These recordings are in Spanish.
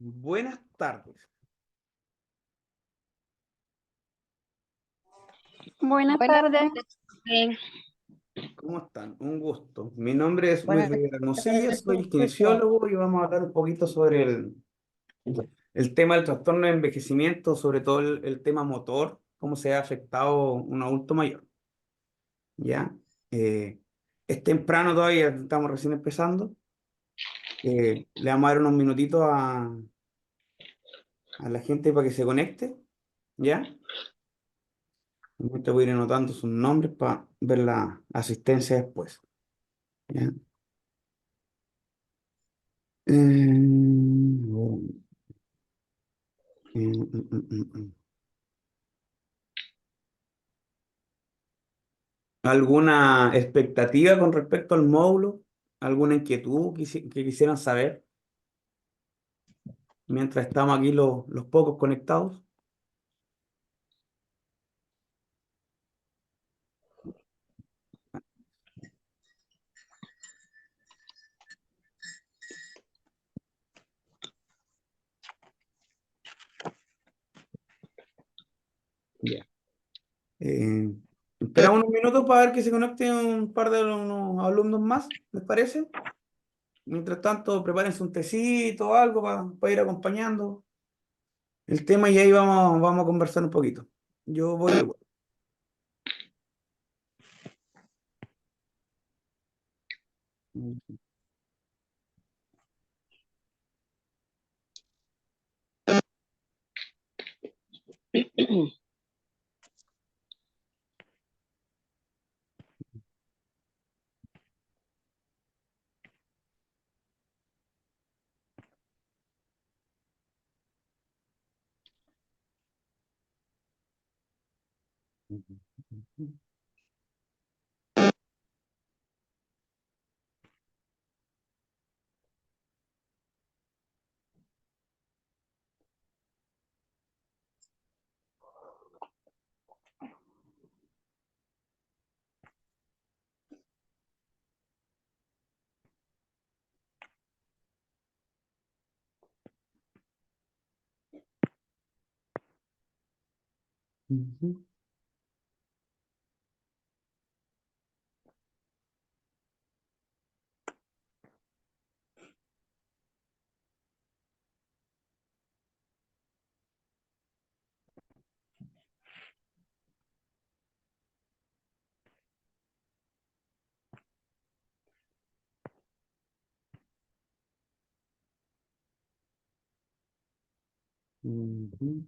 Buenas tardes. Buenas Buenas tardes. tardes. ¿Cómo están? Un gusto. Mi nombre es Luis Buenas Rivera Hermosilla, tardes, soy profesor. kinesiólogo y vamos a hablar un poquito sobre el tema del trastorno de envejecimiento, sobre todo el tema motor, cómo se ha afectado un adulto mayor. ¿Ya? Es temprano todavía, estamos recién empezando. Le vamos a dar unos minutitos a la gente para que se conecte. ¿Ya? Te voy a ir anotando sus nombres para ver la asistencia después. ¿Ya? Bueno, mm, mm, mm, mm, mm. ¿Alguna expectativa con respecto al módulo? ¿Alguna inquietud que quisieran saber mientras estamos aquí los pocos conectados? Ya. Esperamos unos minutos para ver que se conecten un par de unos alumnos más, ¿les parece? Mientras tanto, prepárense un tecito o algo para ir acompañando el tema y ahí vamos a conversar un poquito. Yo voy igual. Ujú. Ujú. Ujú.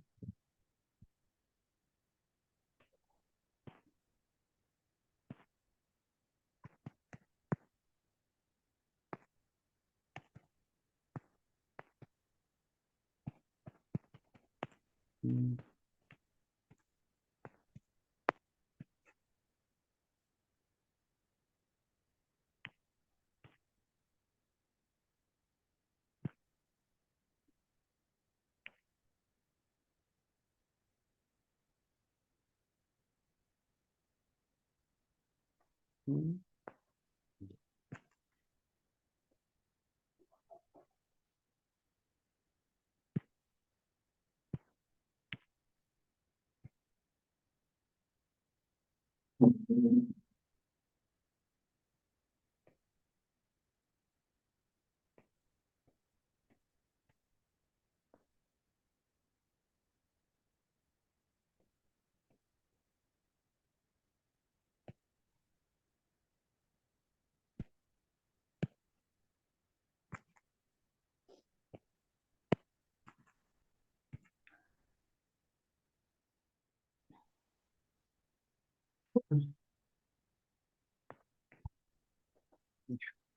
Ujú.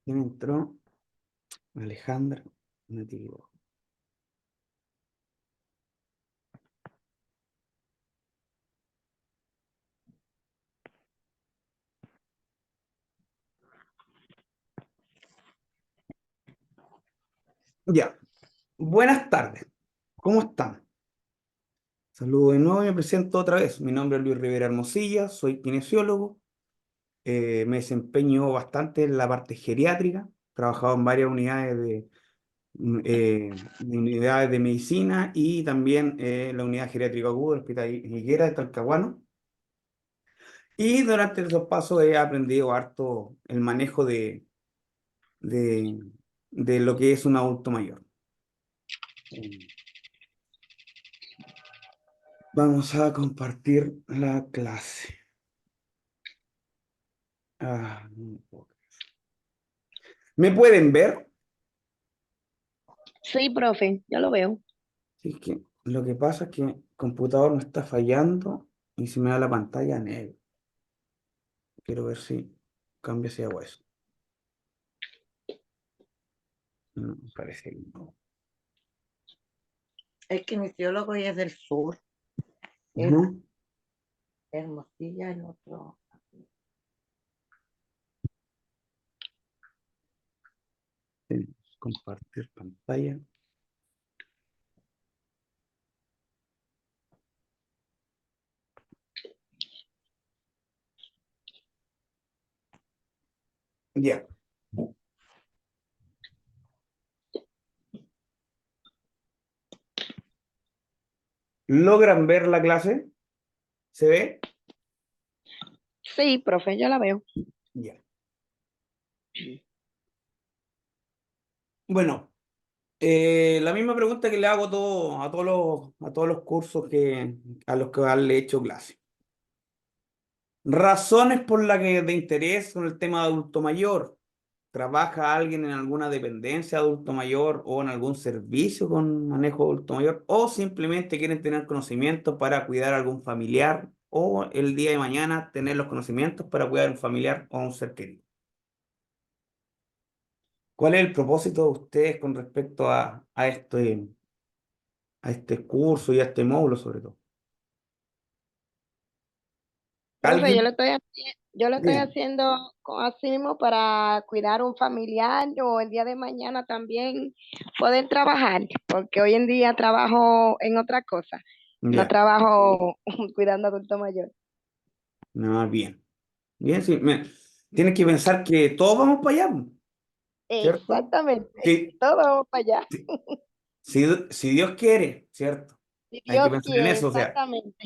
¿Quién entró? Alejandra. Nativo. Ya. Buenas tardes. ¿Cómo están? Saludo de nuevo y me presento otra vez. Mi nombre es Luis Rivera Hermosilla, soy kinesiólogo. Me desempeño bastante en la parte geriátrica. He trabajado en varias unidades de unidades de medicina y también la unidad geriátrica aguda del Hospital Higuera de Talcahuano. Y durante esos pasos he aprendido harto el manejo de, de lo que es un adulto mayor. Vamos a compartir la clase. No puedo creer. ¿Me pueden ver? Sí, profe, ya lo veo. Sí, es que lo que pasa es que el computador me está fallando y se me da la pantalla negra. Quiero ver si cambia si hago eso. No, parece que no. El kinesiólogo y es del sur, es Ujú. Hermosilla, el otro. Compartir pantalla. Ya. ¿Logran ver la clase? ¿Se ve? Sí, profe, ya la veo. Ya. Bueno, la misma pregunta que le hago a todos los cursos a los que le he hecho clase. Razones por las que de interés con el tema de adulto mayor. ¿Trabaja alguien en alguna dependencia de adulto mayor o en algún servicio con manejo de adulto mayor? ¿O simplemente quieren tener conocimientos para cuidar a algún familiar? ¿O el día de mañana tener los conocimientos para cuidar a un familiar o a un ser querido? ¿Cuál es el propósito de ustedes con respecto a este curso y a este módulo sobre todo? Profe, ¿Alguien? yo lo estoy Bien, haciendo así mismo para cuidar un familiar o el día de mañana también poder trabajar, porque hoy en día trabajo en otra cosa, no ya. trabajo cuidando adulto mayor. No, bien. Bien, sí. Tienes que pensar que todos vamos para allá, ¿cierto? Exactamente, Sí, todo vamos para allá. sí. Si Dios quiere, ¿cierto? Si Hay que Dios pensar en quiere, eso. O sea, exactamente.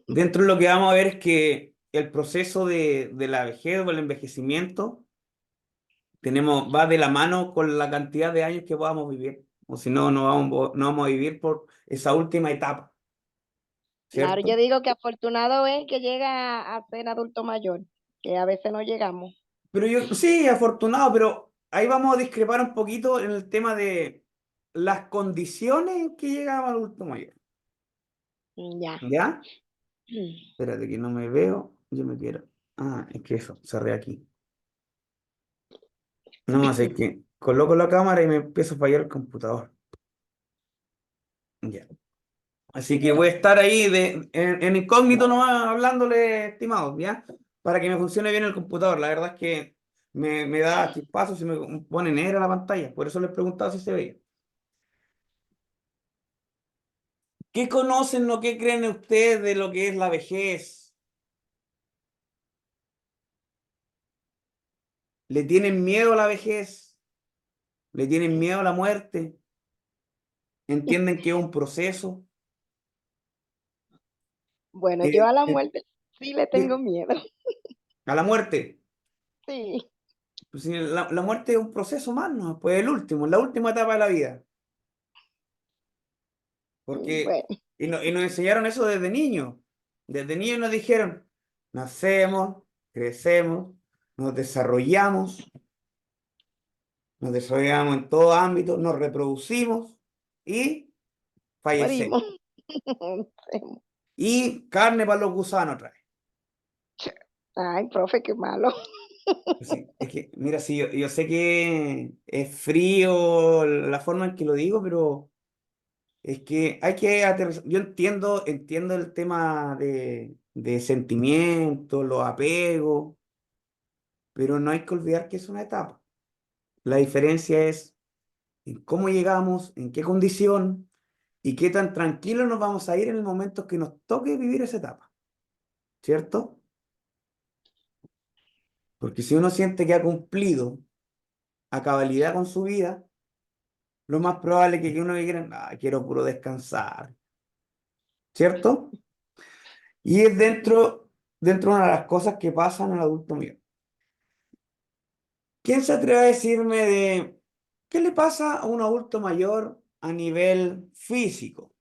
dentro de lo que vamos a ver es que el proceso de la vejez o el envejecimiento va de la mano con la cantidad de años que podamos vivir. O si no, no vamos a vivir por esa última etapa, Claro, yo ¿cierto? digo que afortunado es que llega a ser adulto mayor, que a veces no llegamos. Pero yo, sí, afortunado, pero ahí vamos a discrepar un poquito en el tema de las condiciones en que llegamos al adulto mayor. Ya. ¿Ya? Espérate que no me veo. Yo me quiero. Ah, es que eso, cerré aquí. No, sé que coloco la cámara y me empieza a fallar el computador. Ya. Así que voy a estar ahí en incógnito nomás hablándole, estimado, ¿ya? Para que me funcione bien el computador. La verdad es que me da chispazos y me pone negra la pantalla. Por eso les preguntaba si se veía. ¿Qué conocen o qué creen ustedes de lo que es la vejez? ¿Le tienen miedo a la vejez? ¿Le tienen miedo a la muerte? ¿Entienden que es un proceso? Bueno, yo Eh, a la eh, muerte sí le tengo sí, miedo. a la muerte. Sí. Pues sí, la muerte es un proceso más, ¿no? Pues el último, la última etapa de la vida. Porque, Bueno, y nos enseñaron eso desde niños. Desde niños nos dijeron, nacemos, crecemos, nos desarrollamos, nos desarrollamos en todo ámbito, nos reproducimos y fallecemos. morimos. Y carne para los gusanos otra vez. Ay, profe, qué malo. Sí, es que, mira, sí, yo sé que es frío la forma en que lo digo, pero es que hay que aterrizar. Yo entiendo el tema de sentimientos, los apegos, pero no hay que olvidar que es una etapa. La diferencia es en cómo llegamos, en qué condición y qué tan tranquilos nos vamos a ir en el momento que nos toque vivir esa etapa, ¿cierto? Porque si uno siente que ha cumplido a cabalidad con su vida, lo más probable es que uno quiera, "Ah, quiero puro descansar", ¿cierto? Y es dentro de una de las cosas que pasan al adulto mayor. ¿Quién se atreve a decirme de qué le pasa a un adulto mayor a nivel físico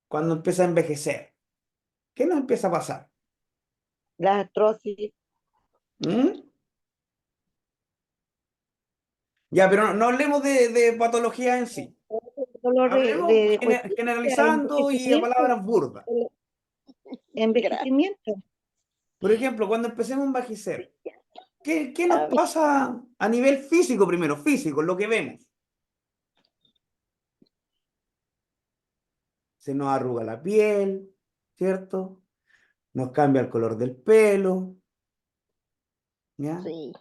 cuando empieza a envejecer? ¿Qué nos empieza a pasar? La artrosis, ¿Mm? Ya, pero no hablemos de patología en sí. dolores Hablemos de costilla, generalizando y a envejecimiento, palabras burdas. Gracias. envejecimiento. Por ejemplo, cuando empecemos a envejecer, ¿qué Está nos bien. pasa a nivel físico primero? Físico, lo que vemos. Se nos arruga la piel, ¿cierto? Nos cambia el color del pelo, ¿ya? Sí,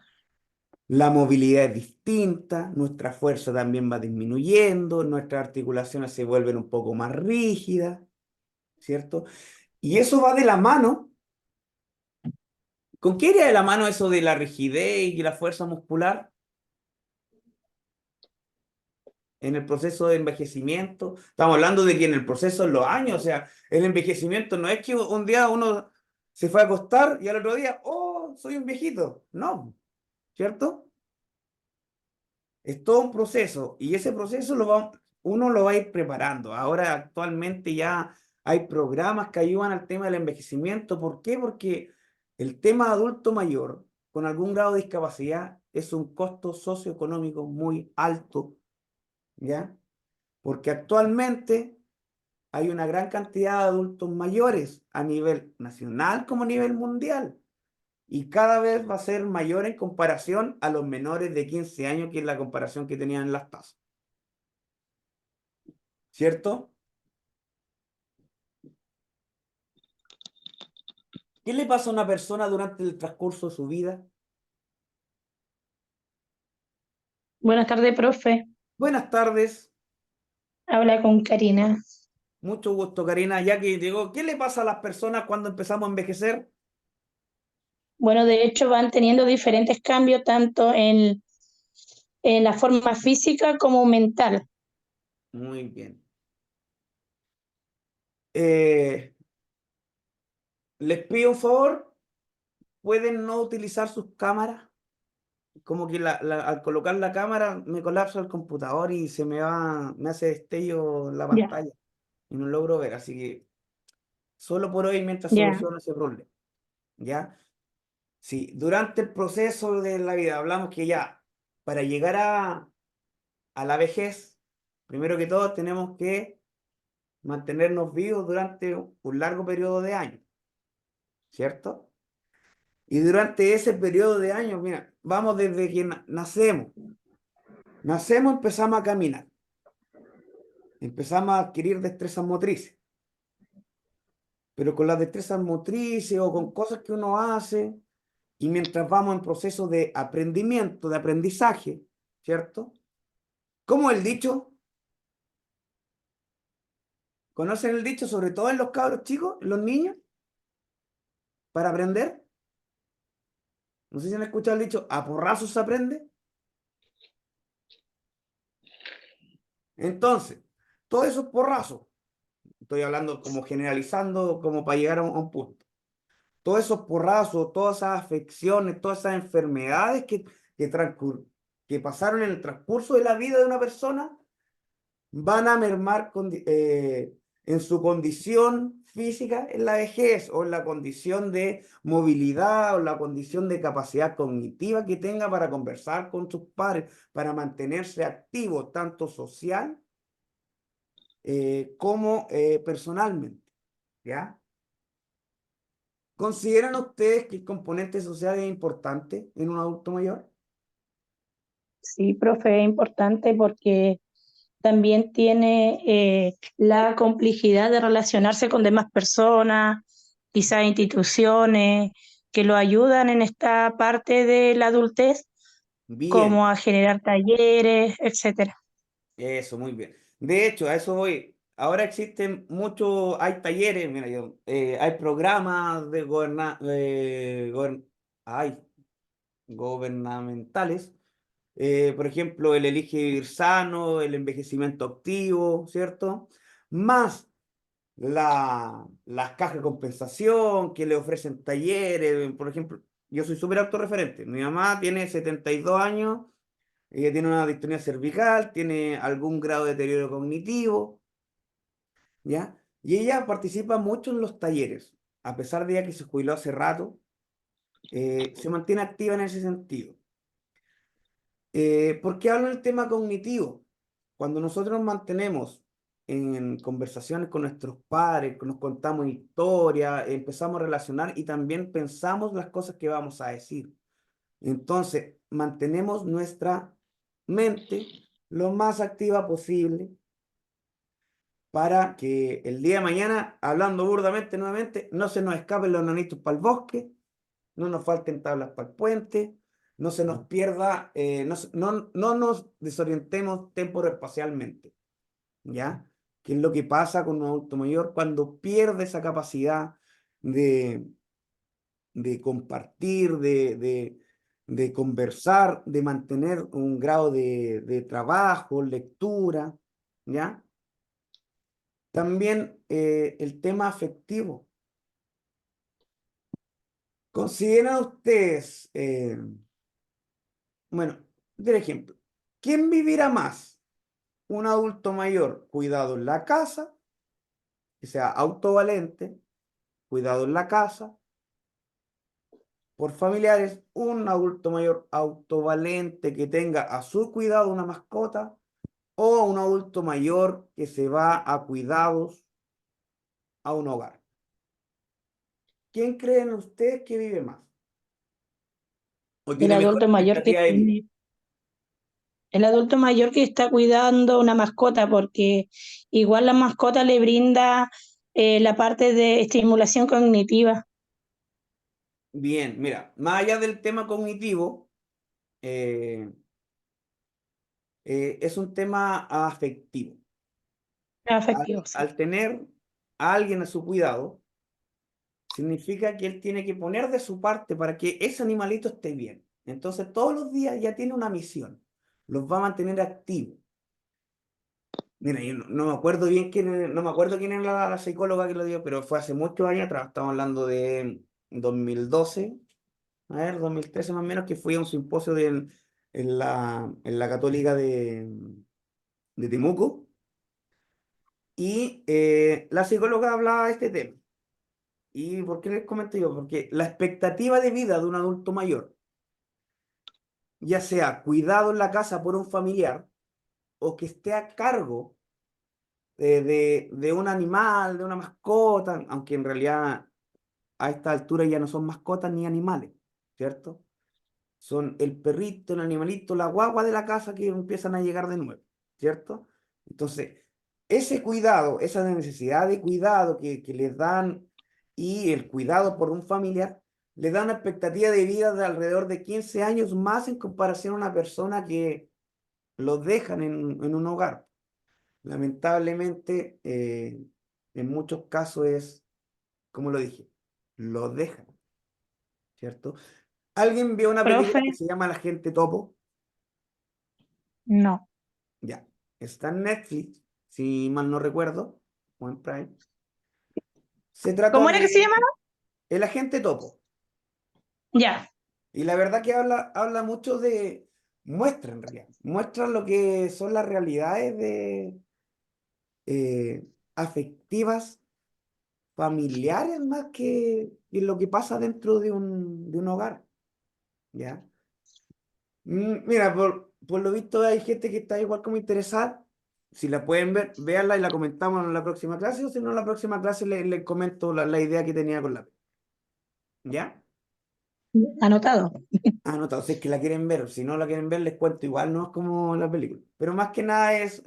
La movilidad es distinta, nuestra fuerza también va disminuyendo, nuestras articulaciones se vuelven un poco más rígidas, ¿cierto? Y eso va de la mano. ¿Con qué iría de la mano eso de la rigidez y la fuerza muscular en el proceso de envejecimiento? Estamos hablando de que en el proceso de los años, o sea, el envejecimiento no es que un día uno se fue a acostar y al otro día, oh, soy un viejito. No, ¿cierto? Es todo un proceso y ese proceso uno lo va a ir preparando. Ahora actualmente ya hay programas que ayudan al tema del envejecimiento. ¿Por qué? Porque el tema de adulto mayor con algún grado de discapacidad es un costo socioeconómico muy alto, ¿ya? Porque actualmente hay una gran cantidad de adultos mayores a nivel nacional como a nivel mundial. Y cada vez va a ser mayor en comparación a los menores de 15 años, que es la comparación que tenían en las tasas. ¿Cierto? ¿Qué le pasa a una persona durante el transcurso de su vida? Buenas tardes, profe. Buenas tardes, Habla con Karina. mucho gusto, Karina. Ya que llegó, ¿qué le pasa a las personas cuando empezamos a envejecer? Bueno, de hecho van teniendo diferentes cambios tanto en la forma física como mental. Muy bien. Eh, les pido un favor, ¿pueden no utilizar sus cámaras? Como que al colocar la cámara me colapsa el computador y me hace destello la Ya, pantalla y no logro ver. Así que solo por hoy mientras ya, soluciono ese problema. ¿Ya? Sí, durante el proceso de la vida hablamos que ya para llegar a la vejez, primero que todo tenemos que mantenernos vivos durante un largo periodo de años, ¿cierto? Y durante ese periodo de años, mira, vamos desde que nacemos. Nacemos, empezamos a caminar, empezamos a adquirir destrezas motrices, pero con las destrezas motrices o con cosas que uno hace, y mientras vamos en proceso de aprendimiento, de aprendizaje, ¿cierto? Como el dicho, ¿conocen el dicho sobre todo en los cabros chicos, en los niños, para aprender? No sé si han escuchado el dicho, a porrazos se aprende. Entonces, todos esos porrazos, estoy hablando como generalizando, como para llegar a un punto. Todos esos porrazos, todas esas afecciones, todas esas enfermedades que, que pasaron en el transcurso de la vida de una persona, van a mermar en su condición física en la vejez o en la condición de movilidad o la condición de capacidad cognitiva que tenga para conversar con sus padres, para mantenerse activo tanto social como personalmente, ¿ya? ¿Consideran ustedes que el componente social es importante en un adulto mayor? sí, profe, es importante porque también tiene la complejidad de relacionarse con demás personas, quizás instituciones que lo ayudan en esta parte de la adultez, Bien, como a generar talleres, etcétera. eso, muy bien. De hecho, a eso voy. Ahora existen muchos, hay talleres, mira, hay programas ay, gubernamentales por ejemplo, el elige vivir sano, el envejecimiento activo, ¿cierto? Más las cajas de compensación que le ofrecen talleres, por ejemplo, yo soy súper autorreferente. Mi mamá tiene 72 años, ella tiene una distonía cervical, tiene algún grado de deterioro cognitivo, ¿ya? Y ella participa mucho en los talleres, a pesar de ya que se jubiló hace rato, se mantiene activa en ese sentido. ¿Por qué hablo del tema cognitivo? Cuando nosotros nos mantenemos en conversaciones con nuestros padres, que nos contamos historias, empezamos a relacionar y también pensamos las cosas que vamos a decir. Entonces, mantenemos nuestra mente lo más activa posible para que el día de mañana, hablando burdamente nuevamente, no se nos escapen los nanitos para el bosque, no nos falten tablas para el puente, no se nos pierda, no nos desorientemos temporoespacialmente, ¿ya? ¿Qué es lo que pasa con un adulto mayor cuando pierde esa capacidad de, de compartir, de conversar, de mantener un grado de trabajo, lectura, ¿ya? También el tema afectivo. ¿Consideran ustedes, bueno, por ejemplo, quién vivirá más? ¿Un adulto mayor cuidado en la casa, que sea autovalente, cuidado en la casa, por familiares, un adulto mayor autovalente que tenga a su cuidado una mascota, o un adulto mayor que se va a cuidados a un hogar? ¿Quién creen ustedes que vive más? ¿O El tiene mejor adulto mayor que expectativa de vida? el adulto mayor que está cuidando una mascota, porque igual la mascota le brinda la parte de estimulación cognitiva. Bien, mira, más allá del tema cognitivo, eh, es un tema afectivo. Afectivo, sí. Al tener a alguien a su cuidado, significa que él tiene que poner de su parte para que ese animalito esté bien. Entonces, todos los días ya tiene una misión, los va a mantener activos. Mira, yo no me acuerdo bien no me acuerdo quién era la psicóloga que lo dio, pero fue hace muchos años atrás, estamos hablando de 2012, a ver, 2013 más o menos, que fui a un simposio en la Católica de Temuco, y la psicóloga hablaba de este tema. ¿Y por qué les comento yo? Porque la expectativa de vida de un adulto mayor, ya sea cuidado en la casa por un familiar o que esté a cargo de un animal, de una mascota, aunque en realidad a esta altura ya no son mascotas ni animales, ¿cierto? Son el perrito, el animalito, la guagua de la casa que empiezan a llegar de nuevo, ¿cierto? Entonces, ese cuidado, esa necesidad de cuidado que les dan y el cuidado por un familiar, le da una expectativa de vida de alrededor de 15 años más en comparación a una persona que los dejan en un hogar. Lamentablemente, en muchos casos es, como lo dije, los dejan, ¿cierto? ¿Alguien vio una Profe, película que se llama La Gente Topo? no. Ya, está en Netflix, si mal no recuerdo, o en Prime. Se trata ¿Cómo era que se de llamaba? El Agente Topo. Ya, Y la verdad que habla mucho muestra en realidad, muestra lo que son las realidades afectivas, familiares, más que lo que pasa dentro de un hogar, ¿ya? Mira, por lo visto hay gente que está igual como interesada. Si la pueden ver, véanla y la comentamos en la próxima clase, o si no, en la próxima clase les comento la idea que tenía con la. ¿Ya? anotado. Anotado, si es que la quieren ver. Si no la quieren ver, les cuento igual, no es como la película. Pero más que nada es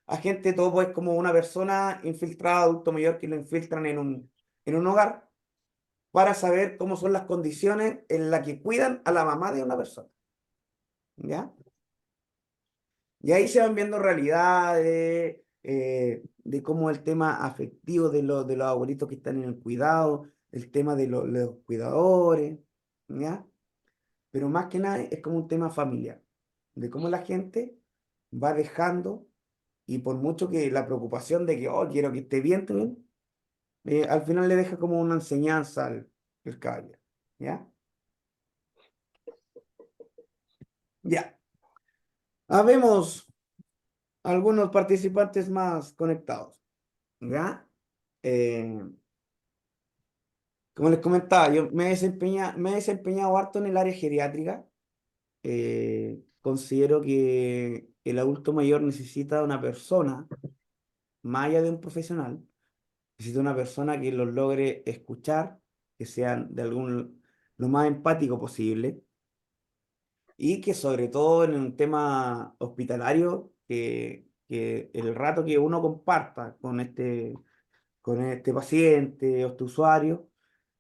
agente topo, es como una persona infiltrada, adulto mayor, que lo infiltran en un hogar para saber cómo son las condiciones en las que cuidan a la mamá de una persona. ¿Ya? Y ahí se van viendo realidades, de cómo el tema afectivo de los abuelitos que están en el cuidado, el tema de los cuidadores, ¿ya? Pero más que nada es como un tema familiar, de cómo la gente va dejando, y por mucho que la preocupación de que, oh, quiero que esté bien, al final le deja como una enseñanza al caballero, ¿ya? Ya. Habemos algunos participantes más conectados, ¿ya? Eh, Como les comentaba, yo me he desempeñado harto en el área geriátrica. Considero que el adulto mayor necesita una persona, más allá de un profesional, necesita una persona que los logre escuchar, que sean lo más empático posible, y que sobre todo en un tema hospitalario, que el rato que uno comparta con este paciente o este usuario,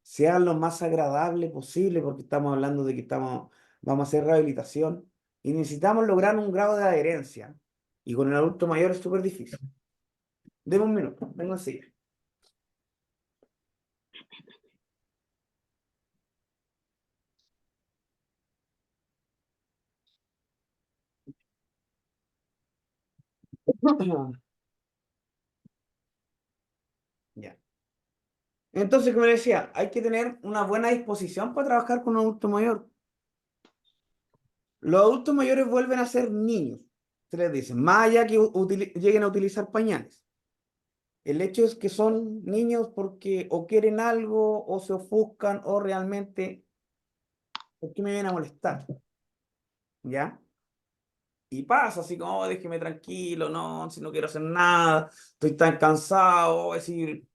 sea lo más agradable posible, porque estamos hablando de que vamos a hacer rehabilitación y necesitamos lograr un grado de adherencia. Y con el adulto mayor es súper difícil. Deme un minuto, vengo enseguida. Ya. Entonces, como le decía, hay que tener una buena disposición para trabajar con un adulto mayor. Los adultos mayores vuelven a ser niños, se les dice, más allá que lleguen a utilizar pañales. El hecho es que son niños porque o quieren algo, o se ofuscan, o realmente, ¿por qué me vienen a molestar? ¿Ya? Y pasa así como, "Oh, déjeme tranquilo, no, si no quiero hacer nada, estoy tan cansado", es decir,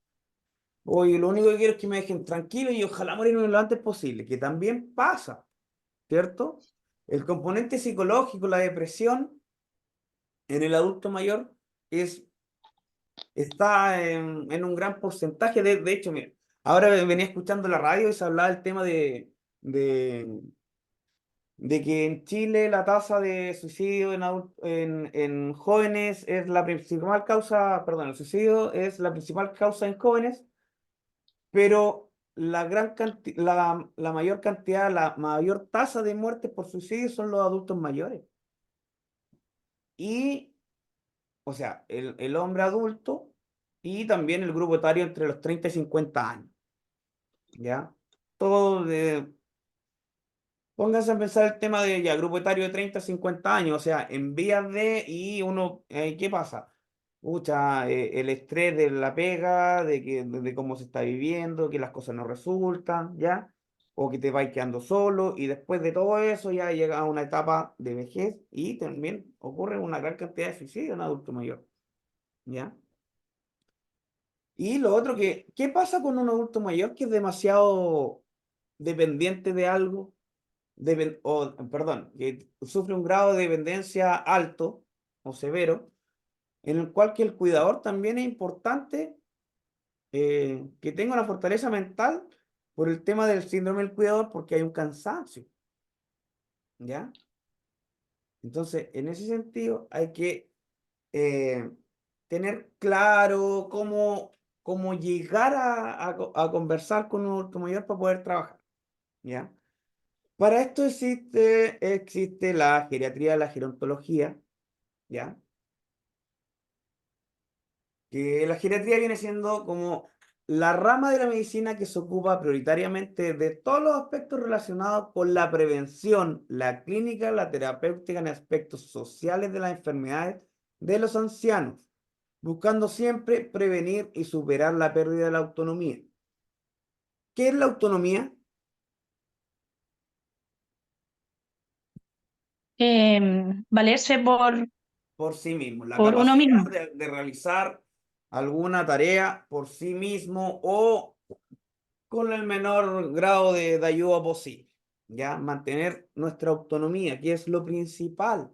oye, lo único que quiero es que me dejen tranquilo y ojalá morirme lo antes posible, que también pasa, ¿cierto? El componente psicológico, la depresión en el adulto mayor es está en un gran porcentaje. De hecho, mira, ahora venía escuchando la radio y se hablaba del tema de, de que en Chile la tasa de suicidio en jóvenes es la principal causa, perdón, el suicidio es la principal causa en jóvenes, pero la mayor cantidad, la mayor tasa de muertes por suicidio son los adultos mayores. Y o sea, el hombre adulto y también el grupo etario entre los 30 y 50 años, ¿ya? Todo Pónganse a pensar el tema de ya, grupo etario de 30 a 50 años, o sea, en vías y uno, ¿qué pasa? Pucha, el estrés de la pega, de cómo se está viviendo, que las cosas no resultan, ¿ya? O que te vas quedando solo, y después de todo eso ya llega a una etapa de vejez y también ocurre una gran cantidad de suicidios en adulto mayor, ¿ya? Y lo otro ¿qué pasa con un adulto mayor que es demasiado dependiente de algo? Perdón, que sufre un grado de dependencia alto o severo, en el cual que el cuidador también es importante que tenga una fortaleza mental por el tema del síndrome del cuidador, porque hay un cansancio, ¿ya? Entonces, en ese sentido, hay que eh, tener claro cómo llegar a conversar con un adulto mayor para poder trabajar, ¿ya? Para esto existe la geriatría, la gerontología, ¿ya? Que la geriatría viene siendo como la rama de la medicina que se ocupa prioritariamente de todos los aspectos relacionados con la prevención, la clínica, la terapéutica en aspectos sociales de las enfermedades de los ancianos, buscando siempre prevenir y superar la pérdida de la autonomía. ¿Qué es la autonomía? Valerse Por sí mismo, la por uno capacidad mismo. de realizar alguna tarea por sí mismo o con el menor grado de ayuda posible, ¿ya? Mantener nuestra autonomía, que es lo principal,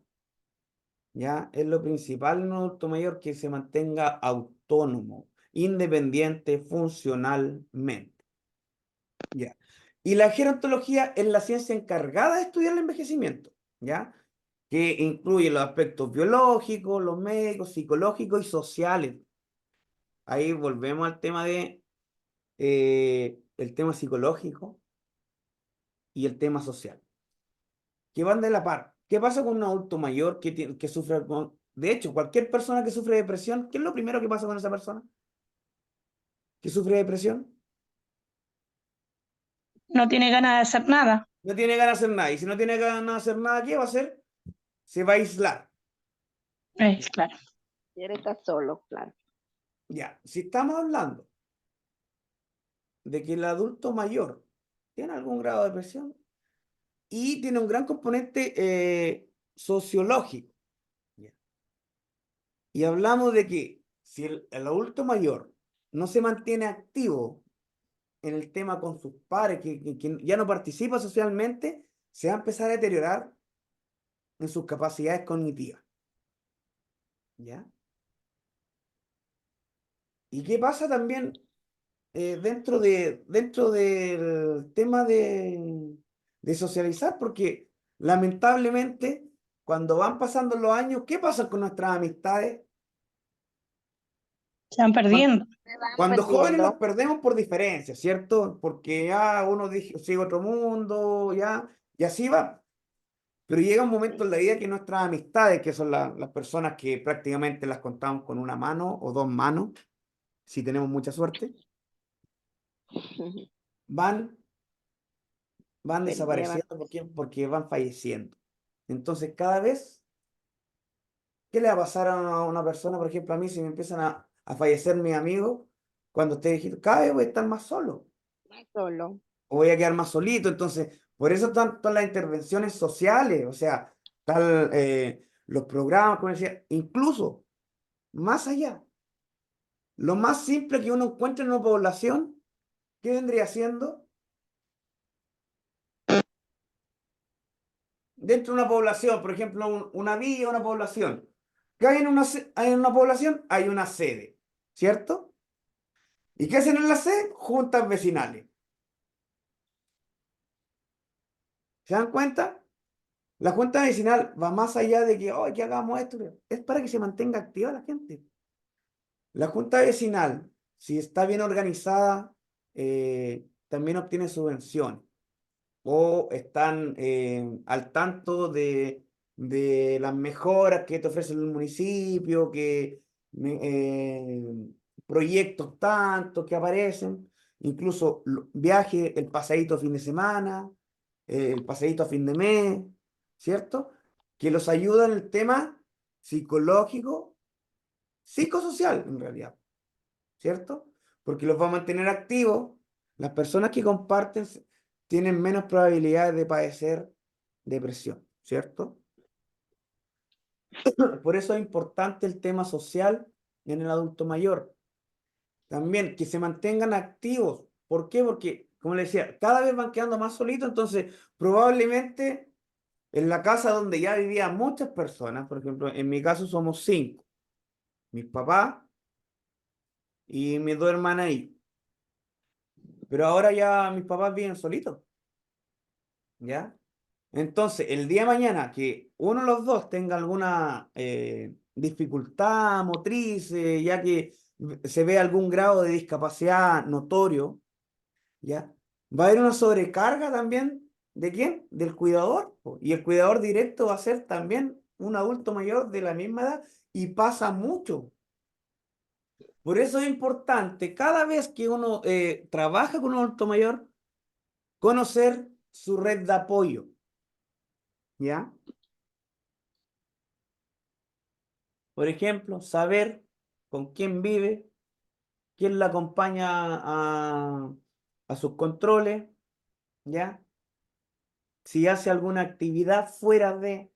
¿ya? Es lo principal en un adulto mayor, que se mantenga autónomo, independiente funcionalmente, ¿ya? Y la gerontología es la ciencia encargada de estudiar el envejecimiento, ¿ya? Que incluye los aspectos biológicos, los médicos, psicológicos y sociales. Ahí volvemos al tema el tema psicológico y el tema social, que van de la par. ¿Qué pasa con un adulto mayor que sufre de hecho, cualquier persona que sufre depresión, ¿qué es lo primero que pasa con esa persona que sufre depresión? No tiene ganas de hacer nada. No tiene ganas de hacer nada. Y si no tiene ganas de hacer nada, ¿qué va a hacer? Se va a aislar. Claro. Quiere estar solo, claro. Ya, si estamos hablando de que el adulto mayor tiene algún grado de depresión y tiene un gran componente sociológico, ¿ya? Y hablamos de que si el adulto mayor no se mantiene activo en el tema con sus pares, que ya no participa socialmente, se va a empezar a deteriorar en sus capacidades cognitivas, ¿ya? ¿Y qué pasa también dentro del tema de socializar? Porque lamentablemente, cuando van pasando los años, ¿qué pasa con nuestras amistades? Se van Cuando, perdiendo. Se van cuando jóvenes nos perdiendo. perdemos por diferencias, ¿cierto? Porque ya uno sigue otro mundo, ya, y así va. Pero llega un momento en la vida que nuestras amistades, que son las personas que prácticamente las contamos con una mano o dos manos, si tenemos mucha suerte, van, van Se llevan. desapareciendo. ¿Por qué? Porque van falleciendo. Entonces, cada vez, ¿qué le va a pasar a una persona? Por ejemplo, a mí, si me empiezan a fallecer mis amigos, cuando esté viejito, cada vez voy a estar más solo, Más solo. o voy a quedar más solito. Entonces, por eso están todas las intervenciones sociales, o sea, los programas, como decía, incluso más allá. Lo más simple que uno encuentra en una población, ¿qué vendría siendo? Dentro de una población, por ejemplo, una villa, una población. ¿Qué hay en una población? Hay una sede, ¿cierto? ¿Y qué hacen en la sede? Juntas vecinales. ¿Se dan cuenta? La junta vecinal va más allá de que, oh, que hagamos esto. Es para que se mantenga activa la gente. La junta vecinal, si está bien organizada, también obtiene subvenciones o están al tanto de las mejoras que te ofrece el municipio, proyectos tantos que aparecen, incluso viajes, el paseíto a fin de semana, el paseíto a fin de mes, ¿cierto? Que los ayuda en el tema psicológico, psicosocial en realidad, ¿cierto? Porque los va a mantener activos. Las personas que comparten tienen menos probabilidades de padecer depresión, ¿cierto? Por eso es importante el tema social en el adulto mayor. También que se mantengan activos. ¿Por qué? Porque, como les decía, cada vez van quedando más solitos, entonces probablemente en la casa donde ya vivían muchas personas, por ejemplo, en mi caso somos 5, mis papás y mis 2 hermanas ahí. Pero ahora ya mis papás viven solitos, ¿ya? Entonces, el día de mañana que uno de los dos tenga alguna dificultad motriz, ya que se ve algún grado de discapacidad notorio, ¿ya? Va a haber una sobrecarga también, ¿de quién? Del cuidador, po. Y el cuidador directo va a ser también un adulto mayor de la misma edad y pasa mucho. Por eso es importante, cada vez que uno trabaja con un adulto mayor, conocer su red de apoyo, ¿ya? Por ejemplo, saber con quién vive, quién la acompaña a sus controles, ¿ya? Si hace alguna actividad fuera de,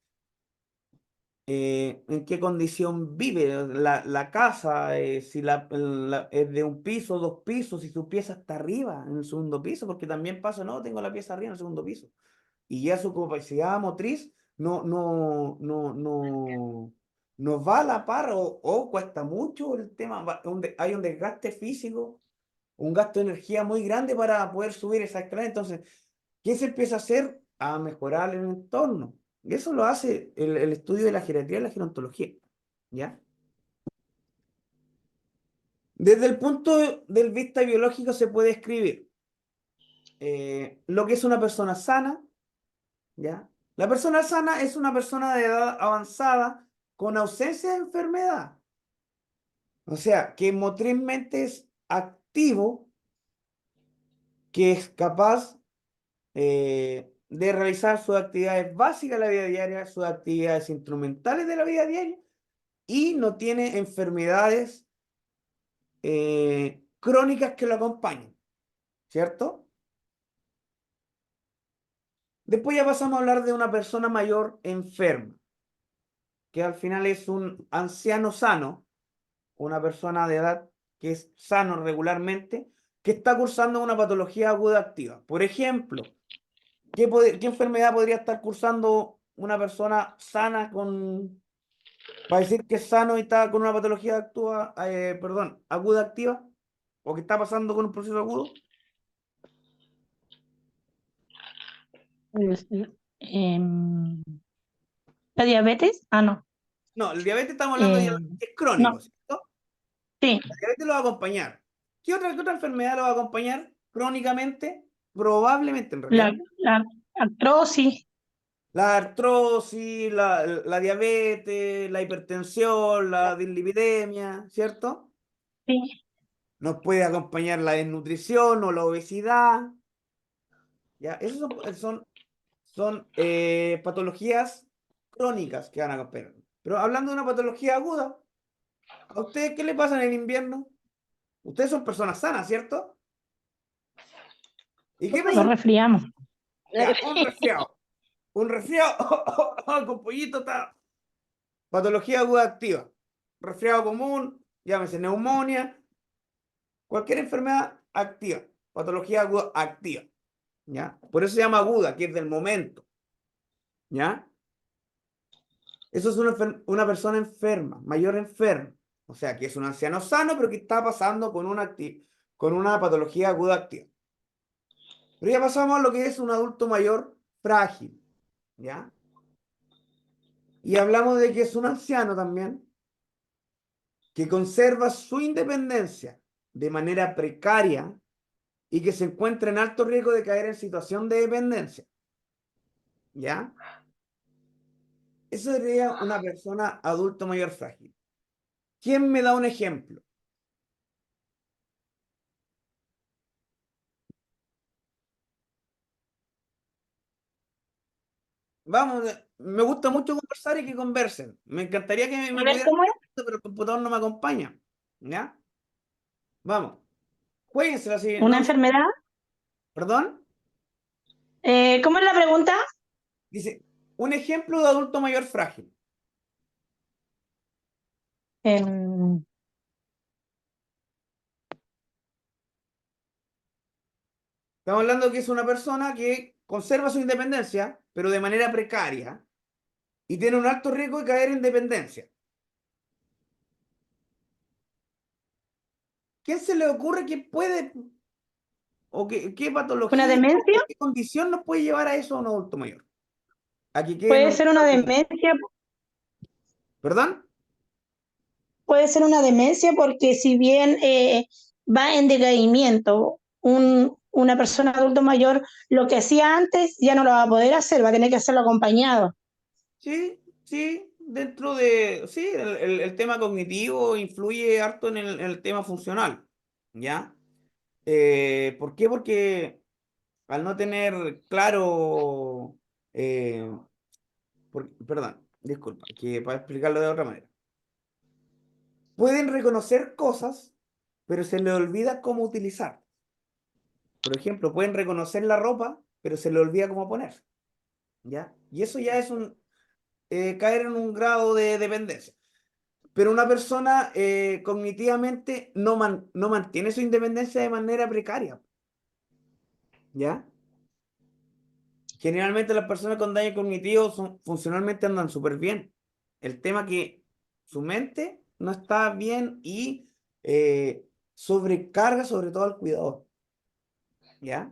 en qué condición vive la casa, si es de un piso, 2 pisos, si su pieza está arriba, en el segundo piso, porque también pasa, no, tengo la pieza arriba en el segundo piso. Y ya su capacidad motriz no va a la par o cuesta mucho el tema, hay un desgaste físico, un gasto de energía muy grande para poder subir esa escalera. Entonces, ¿qué se empieza a hacer? A mejorar el entorno. Y eso lo hace el estudio de la geriatría y la gerontología, ¿ya? Desde el punto de vista biológico se puede escribir lo que es una persona sana, ¿ya? La persona sana es una persona de edad avanzada con ausencia de enfermedad. O sea, que motrizmente es activo, que es capaz de realizar sus actividades básicas de la vida diaria, sus actividades instrumentales de la vida diaria, y no tiene enfermedades crónicas que lo acompañen, ¿cierto? Después ya pasamos a hablar de una persona mayor enferma, que al final es un anciano sano, una persona de edad que es sano regularmente, que está cursando una patología aguda activa. Por ejemplo, ¿qué enfermedad podría estar cursando una persona sana para decir que es sano y está con una patología aguda activa? ¿O que está pasando con un proceso agudo? Pues, em, ¿la diabetes? Ah, no. No, el diabetes estamos hablando de Eh, diabetes que es crónico, no, ¿cierto? sí, La diabetes lo va a acompañar. ¿Qué otra enfermedad lo va a acompañar crónicamente? Probablemente, en realidad. la artrosis, La artrosis, la diabetes, la hipertensión, la dislipidemia, ¿cierto? sí, Nos puede acompañar la desnutrición o la obesidad. ¿Ya? Esas son patologías crónicas que van a acompañar. Pero hablando de una patología aguda, ¿a ustedes qué le pasa en el invierno? Ustedes son personas sanas, ¿cierto? ¿Y qué nos pasa? resfriamos. Ya, un resfriado. Un resfriado con pollito está. Patología aguda activa. Resfriado común, llámese neumonía, cualquier enfermedad activa. Patología aguda activa. ¿Ya? Por eso se llama aguda, que es del momento. ¿Ya? Eso es una persona enferma, mayor enferma. O sea, que es un anciano sano, pero que está pasando con una patología aguda activa. Pero ya pasamos a lo que es un adulto mayor frágil. ¿Ya? Y hablamos de que es un anciano también, que conserva su independencia de manera precaria y que se encuentra en alto riesgo de caer en situación de dependencia. ¿Ya? Eso sería una persona adulto mayor frágil. ¿Quién me da un ejemplo? Vamos, me gusta mucho conversar y que conversen. Me encantaría que me A ver, pudieran, ¿cómo es? pero el computador no me acompaña. ¿Ya? Vamos, jueguensela así. ¿Una No, enfermedad? ¿perdón? ¿Cómo es la pregunta? Dice, un ejemplo de adulto mayor frágil. Em, Estamos hablando que es una persona que conserva su independencia, pero de manera precaria, y tiene un alto riesgo de caer en dependencia. ¿Quién se le ocurre que puede, o qué ¿Una patología, o demencia? qué condición nos puede llevar a eso a un adulto mayor? A que quede en Puede un ser una estado común. demencia, ¿Perdón? puede ser una demencia porque si bien va en decaimiento, una persona adulto mayor lo que hacía antes ya no lo va a poder hacer, va a tener que hacerlo acompañado. Sí, sí, sí, el tema cognitivo influye harto en el tema funcional, ¿ya? ¿Por qué? Porque al no tener claro, eh, perdón, disculpa, que para explicarlo de otra manera. Pueden reconocer cosas, pero se les olvida cómo utilizar. Por ejemplo, pueden reconocer la ropa, pero se les olvida cómo poner, ¿ya? Y eso ya es caer en un grado de dependencia. Pero una persona cognitivamente no mantiene su independencia de manera precaria, ¿ya? Generalmente las personas con daño cognitivo funcionalmente andan súper bien. El tema es que su mente no está bien y sobrecarga sobre todo al cuidador, ¿ya?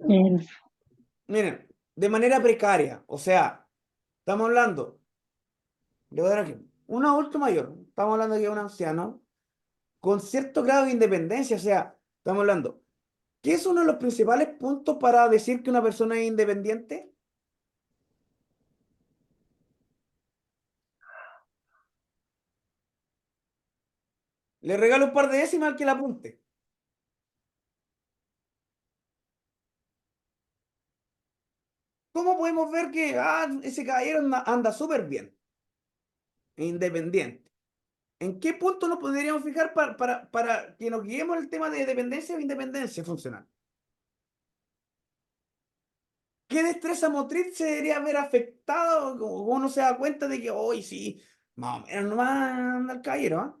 Eh, Miren, de manera precaria, o sea, estamos hablando, le voy a dar aquí, un adulto mayor, estamos hablando de que es un anciano con cierto grado de independencia, o sea, estamos hablando, ¿qué es uno de los principales puntos para decir que una persona es independiente? Le regalo un par de décimas al que la apunte. ¿Cómo podemos ver que ese caballero anda súper bien, e independiente? ¿En qué punto nos podríamos fijar para que nos guiemos el tema de dependencia o independencia funcional? ¿Qué destreza motriz se debería haber afectado? ¿Cómo uno se da cuenta de que hoy sí, más o menos nomás anda el caballero, ¿ah?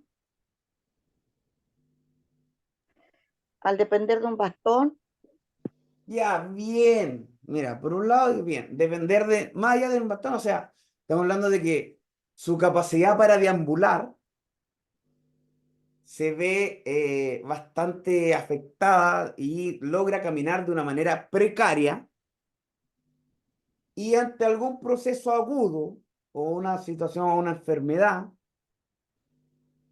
Al depender de un bastón, Ya, bien. Mira, por un lado, bien, depender de, más allá del bastón, o sea, estamos hablando de que su capacidad para deambular se ve bastante afectada y logra caminar de una manera precaria y ante algún proceso agudo o una situación o una enfermedad,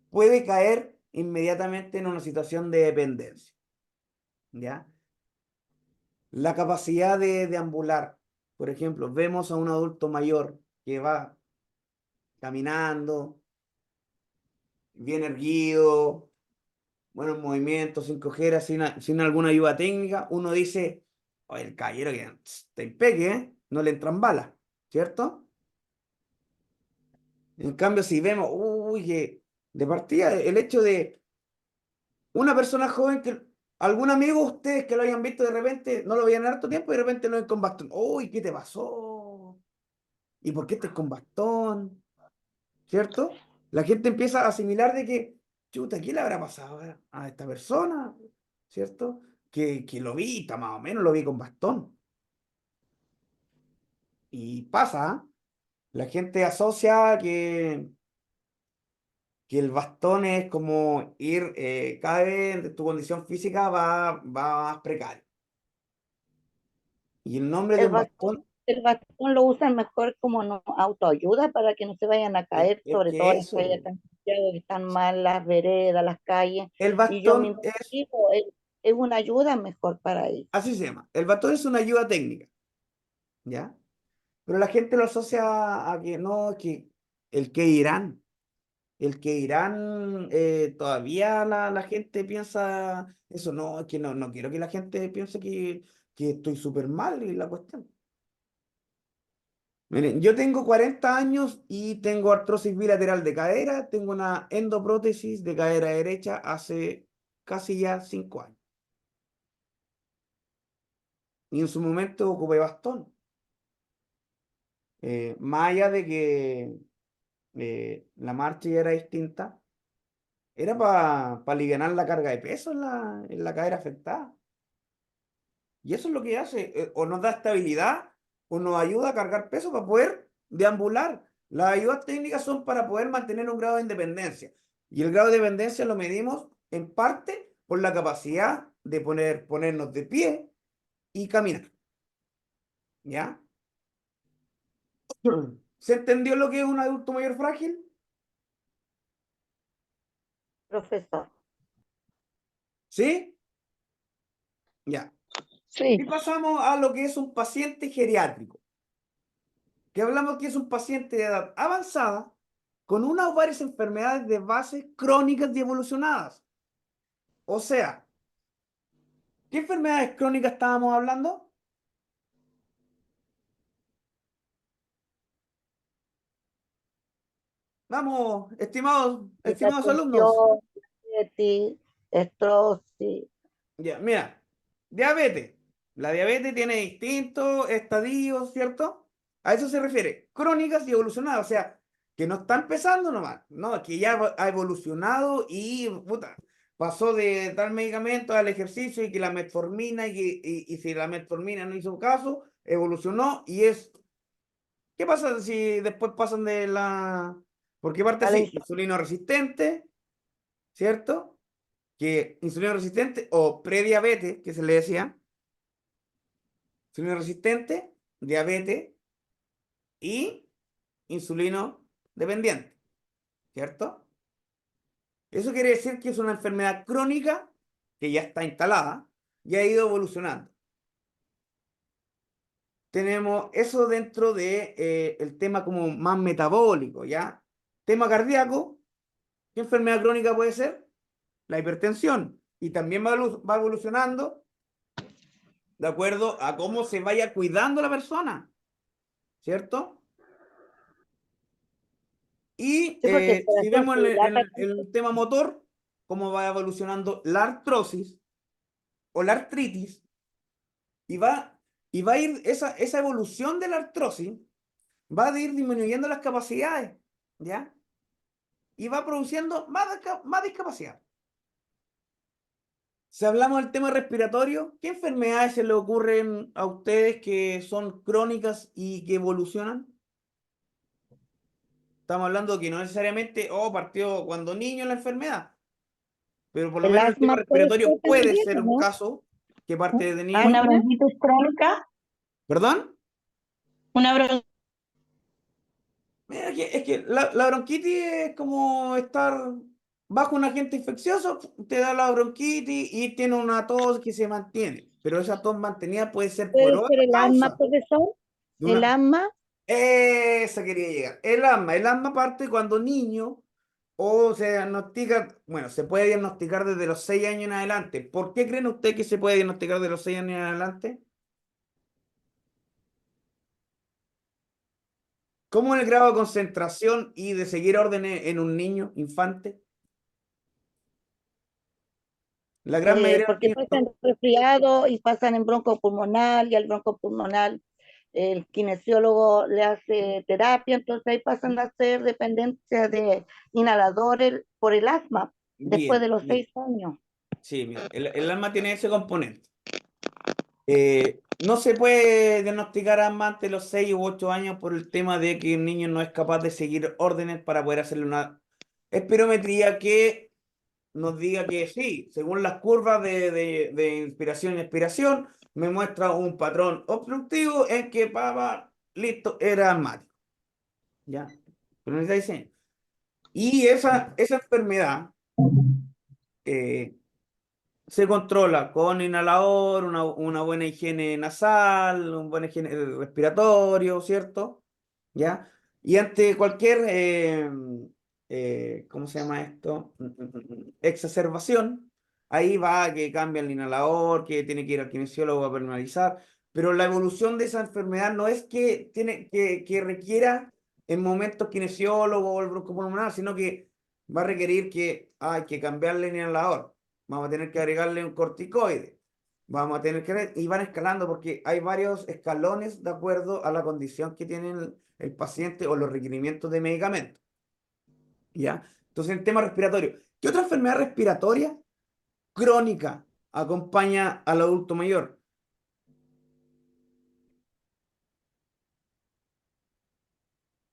puede caer inmediatamente en una situación de dependencia, ¿ya? La capacidad de deambular, por ejemplo, vemos a un adulto mayor que va caminando, bien erguido, buenos movimientos, sin cojeras, sin alguna ayuda técnica, uno dice, oye, el caballero que está impeque, ¿eh? No le entran balas, ¿cierto? En cambio, si vemos, uy, que de partida, el hecho de una persona joven que, algún amigo de ustedes que lo hayan visto de repente, no lo veían en harto tiempo y de repente lo ven con bastón, uy, ¿qué te pasó? ¿Y por qué estás con bastón? ¿Cierto? La gente empieza a asimilar de que, chuta, ¿qué le habrá pasado a esta persona? ¿Cierto? Que lo vi, está más o menos lo vi con bastón. Y pasa, ¿ah? La gente asocia que el bastón es como ir, cada vez tu condición física va más precaria. Y el nombre de el un bastón, bastón, el bastón lo usan mejor como no, autoayuda para que no se vayan a caer, es sobre todo que en las calles eso, tan Santiago, que están mal las veredas, las calles. el Y yo me bastón es, imagino, es una ayuda mejor para ellos. así se llama, el bastón es una ayuda técnica, ¿ya? Pero la gente lo asocia a que no, que el que irán. El que irán, todavía la gente piensa eso. No, es que no quiero que la gente piense que estoy súper mal y la cuestión. Miren, yo tengo 40 años y tengo artrosis bilateral de cadera, tengo una endoprótesis de cadera derecha hace casi ya 5 años. Y en su momento ocupé bastón. Más allá de que la marcha ya era distinta, era para alivianar la carga de peso en la cadera afectada. Y eso es lo que hace, o nos da estabilidad, o nos ayuda a cargar peso para poder deambular. Las ayudas técnicas son para poder mantener un grado de independencia. Y el grado de dependencia lo medimos en parte por la capacidad de ponernos de pie y caminar. ¿Ya? ¿Se entendió lo que es un adulto mayor frágil? Profesor, ¿Sí? Ya. Sí. Y pasamos a lo que es un paciente geriátrico, que hablamos que es un paciente de edad avanzada con una o varias enfermedades de base crónicas y evolucionadas. O sea, ¿qué enfermedades crónicas estábamos hablando? Vamos, estimados alumnos. hipertensión, diabetes, estrosis, Ya, mira, diabetes. La diabetes tiene distintos estadios, ¿cierto? A eso se refiere, crónicas y evolucionadas, o sea, que no está empezando nomás, no, que ya ha evolucionado y puta, pasó de tal medicamento al ejercicio y que la metformina y si la metformina no hizo caso, evolucionó y es, ¿qué pasa si después pasan de la, porque parte a la así, insulino resistente, ¿cierto? Que insulino resistente o prediabetes, que se le decía, insulino resistente, diabetes y insulino dependiente, ¿cierto? Eso quiere decir que es una enfermedad crónica que ya está instalada y ha ido evolucionando. Tenemos eso dentro de el tema como más metabólico, ¿ya? Tema cardíaco, ¿qué enfermedad crónica puede ser? la hipertensión. Y también va evolucionando de acuerdo a cómo se vaya cuidando la persona, ¿cierto? Y Sí, porque el si corazón vemos se dilata. el tema motor, cómo va evolucionando la artrosis o la artritis, y va a ir esa evolución de la artrosis, va a ir disminuyendo las capacidades, ¿ya? Y va produciendo más discapacidad. Si hablamos del tema respiratorio, ¿qué enfermedades se le ocurren a ustedes que son crónicas y que evolucionan? Estamos hablando que no necesariamente, partió cuando niño la enfermedad, pero por lo El menos el tema asma puede ser respiratorio puede también, ser un ¿no? caso que parte desde Una niño. Asma. bronquitis crónica, ¿Perdón? una bronquitis. Mira, es que la bronquitis es como estar bajo un agente infeccioso, te da la bronquitis y tiene una tos que se mantiene, pero esa tos mantenida puede ser por Puede ser otra el asma, causa. profesor. De El una... asma. Esa quería llegar. El asma parte cuando niño o se diagnostica, bueno, se puede diagnosticar desde los 6 años en adelante. ¿Por qué creen ustedes que se puede diagnosticar de los 6 años en adelante? ¿Cómo es el grado de concentración y de seguir órdenes en un niño, infante? La gran mayoría de Porque los pasan niños, resfriado y pasan en broncopulmonar y al broncopulmonar el kinesiólogo le hace terapia, entonces ahí pasan a ser dependencia de inhaladores por el asma después bien, de los bien. 6 años. Sí, mira, el asma tiene ese componente. No se puede diagnosticar asma ante los 6 u 8 años por el tema de que el niño no es capaz de seguir órdenes para poder hacerle una espirometría que nos diga que sí, según las curvas de inspiración y expiración, me muestra un patrón obstructivo en que, listo, era asmático. ¿Ya? Pero no está diciendo. Y esa enfermedad eh, se controla con inhalador, una buena higiene nasal, un buen higiene respiratorio, ¿cierto? ¿Ya? Y ante cualquier, ¿cómo se llama esto? Exacerbación, ahí va que cambia el inhalador, que tiene que ir al kinesiólogo a penalizar, pero la evolución de esa enfermedad no es que, que requiera en momentos kinesiólogo o el broncopulmonar, sino que va a requerir que hay que cambiarle el inhalador, vamos a tener que agregarle un corticoide, vamos a tener que... Y van escalando porque hay varios escalones de acuerdo a la condición que tiene el paciente o los requerimientos de medicamentos. ¿Ya? Entonces, el tema respiratorio. ¿Qué otra enfermedad respiratoria crónica acompaña al adulto mayor?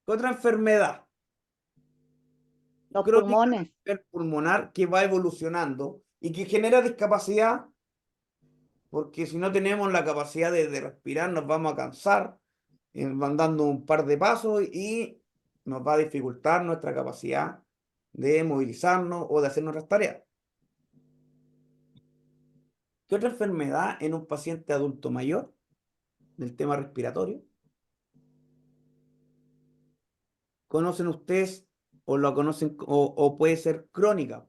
¿Qué otra enfermedad Los crónica pulmones. pulmonar que va evolucionando y que genera discapacidad? Porque si no tenemos la capacidad de respirar, nos vamos a cansar, van dando un par de pasos y nos va a dificultar nuestra capacidad de movilizarnos o de hacer nuestras tareas. ¿Qué otra enfermedad en un paciente adulto mayor del tema respiratorio conocen ustedes o lo conocen o puede ser crónica?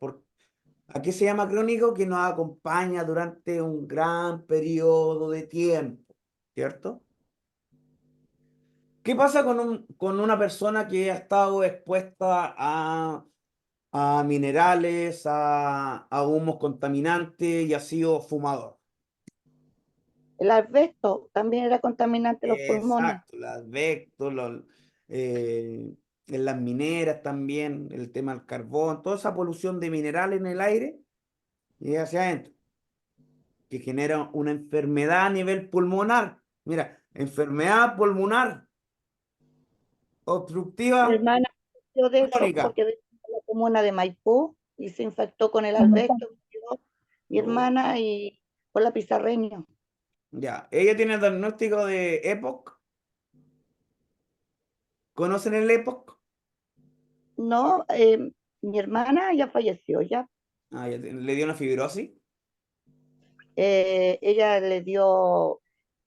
¿A qué se llama crónico? Que nos acompaña durante un gran periodo de tiempo, ¿cierto? ¿Qué pasa con una persona que ha estado expuesta a minerales, a humos contaminantes y ha sido fumador? El asbesto también era contaminante de los pulmones. Exacto, las vectos, eh, en las mineras también, el tema del carbón, toda esa polución de minerales en el aire y hacia adentro, que genera una enfermedad a nivel pulmonar. Mira, enfermedad pulmonar Mi obstructiva hermana sufrió de eso crónica. porque vivía en la comuna de Maipú y se infectó con el asbesto. Mi Oh, hermana y con la pizarreño. ya, ella tiene el diagnóstico de EPOC. ¿Conocen el EPOC? No, mi hermana ya falleció ya. Ya le dio una fibrosis. Ella le dio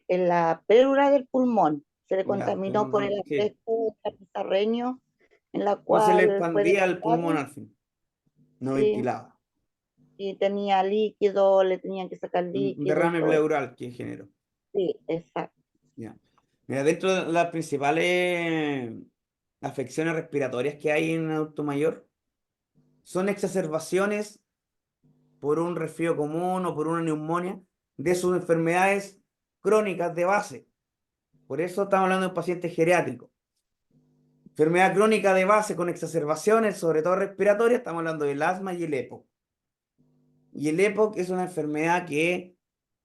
en la pleura del pulmón, se le Ya, contaminó por el sí. asbesto pizarreño, en la No se le cual fue expandía el pulmón demasiado. al fin, no Sí, ventilaba. y tenía líquido, le tenían que sacar Un líquido y derrame todo eso. pleural que generó. Sí, exacto. Ya. Mira, dentro de las principales afecciones respiratorias que hay en el adulto mayor son exacerbaciones por un resfrío común o por una neumonía de sus enfermedades crónicas de base. Por eso estamos hablando de un paciente geriátrico. Enfermedad crónica de base con exacerbaciones, sobre todo respiratorias, estamos hablando del asma y el EPOC. Y el EPOC es una enfermedad que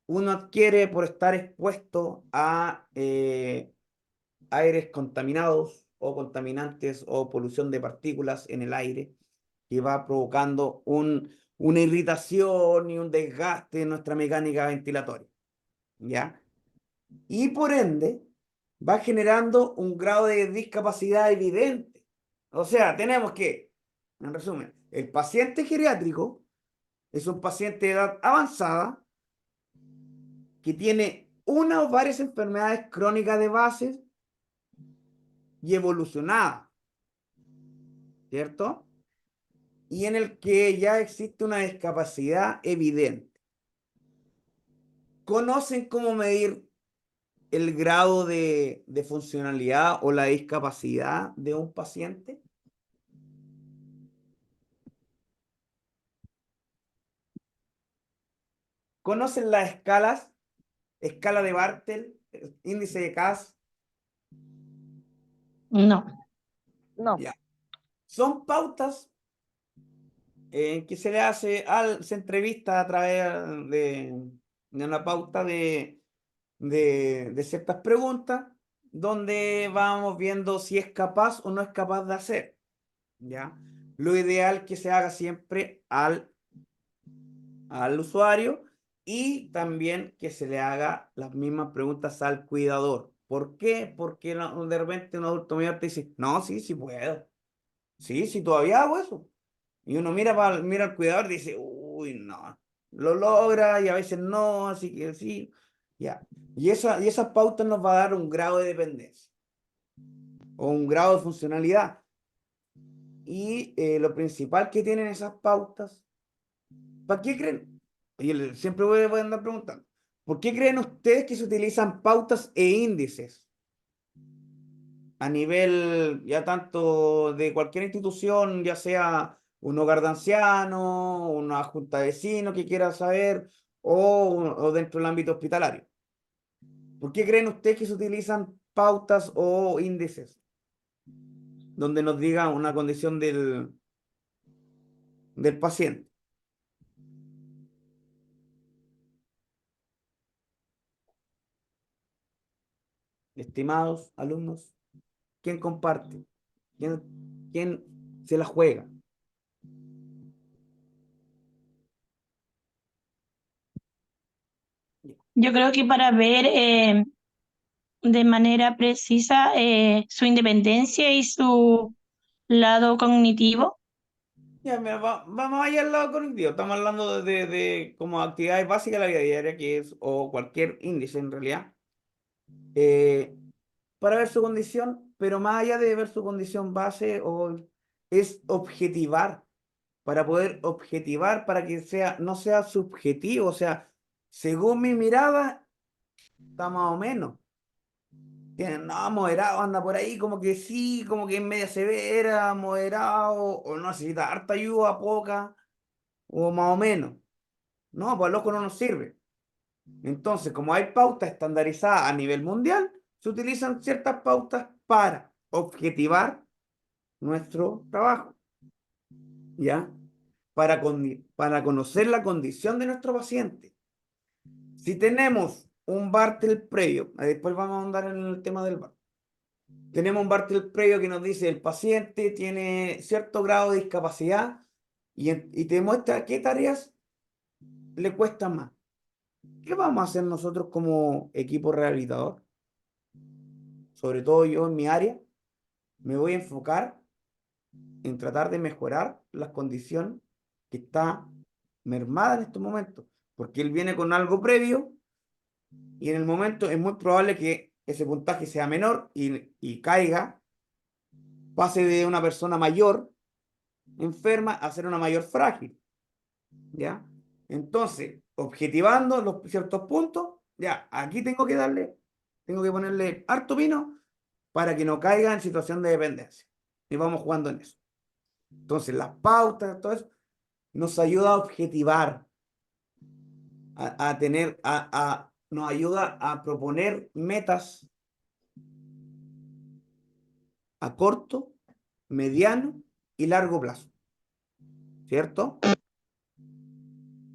uno adquiere por estar expuesto a aires contaminados o contaminantes o polución de partículas en el aire, que va provocando una irritación y un desgaste en nuestra mecánica ventilatoria, ¿ya? Y por ende va generando un grado de discapacidad evidente. O sea, tenemos que, en resumen, el paciente geriátrico es un paciente de edad avanzada que tiene una o varias enfermedades crónicas de base y evolucionadas, ¿cierto? Y en el que ya existe una discapacidad evidente. ¿Conocen cómo medir el grado de funcionalidad o la discapacidad de un paciente? ¿Conocen las escalas? Escala de Bartel, índice de CAS. No. No, Ya. Son pautas que se le hace, se entrevista a través de una pauta de ciertas preguntas, donde vamos viendo si es capaz o no es capaz de hacer, ¿ya? Lo ideal que se haga siempre al usuario y también que se le haga las mismas preguntas al cuidador. ¿Por qué? Porque de repente un adulto mayor te dice, no, sí, sí puedo. Sí, sí, todavía hago eso. Y uno mira al cuidador y dice, uy, no, lo logra y a veces no, así que sí, ya. Y esas pautas nos va a dar un grado de dependencia o un grado de funcionalidad. Y lo principal que tienen esas pautas, ¿para qué creen? Siempre voy a andar preguntando, ¿por qué creen ustedes que se utilizan pautas e índices a nivel ya tanto de cualquier institución, ya sea un hogar de ancianos, una junta de vecinos que quiera saber, o dentro del ámbito hospitalario? ¿Por qué creen ustedes que se utilizan pautas o índices donde nos diga una condición del paciente? Estimados alumnos, ¿quién comparte? ¿Quién se la juega? Yo creo que para ver de manera precisa su independencia y su lado cognitivo. Ya, mira, vamos allá al lado cognitivo. Estamos hablando de como actividades básicas de la vida diaria, que es, o cualquier índice en realidad, eh, para ver su condición, pero más allá de ver su condición base, es objetivar, para poder objetivar, para que no sea subjetivo, o sea, según mi mirada, está más o menos. No, moderado, anda por ahí, como que sí, como que es media severa, moderado, o no necesita harta ayuda, poca, o más o menos. No, pues al ojo no nos sirve. Entonces, como hay pautas estandarizadas a nivel mundial, se utilizan ciertas pautas para objetivar nuestro trabajo, ¿ya? Para conocer la condición de nuestro paciente. Si tenemos un Bartel previo, después vamos a andar en el tema del Bartel. Tenemos un Bartel previo que nos dice el paciente tiene cierto grado de discapacidad y te muestra qué tareas le cuestan más. ¿Qué vamos a hacer nosotros como equipo rehabilitador? Sobre todo yo en mi área, me voy a enfocar en tratar de mejorar la condición que está mermada en estos momentos, porque él viene con algo previo y en el momento es muy probable que ese puntaje sea menor y caiga, pase de una persona mayor enferma a ser una mayor frágil. ¿Ya? Entonces, objetivando los ciertos puntos, ya, aquí tengo que ponerle harto vino para que no caiga en situación de dependencia. Y vamos jugando en eso. Entonces, las pautas, todo eso, nos ayuda a objetivar, nos ayuda a proponer metas a corto, mediano y largo plazo, ¿cierto?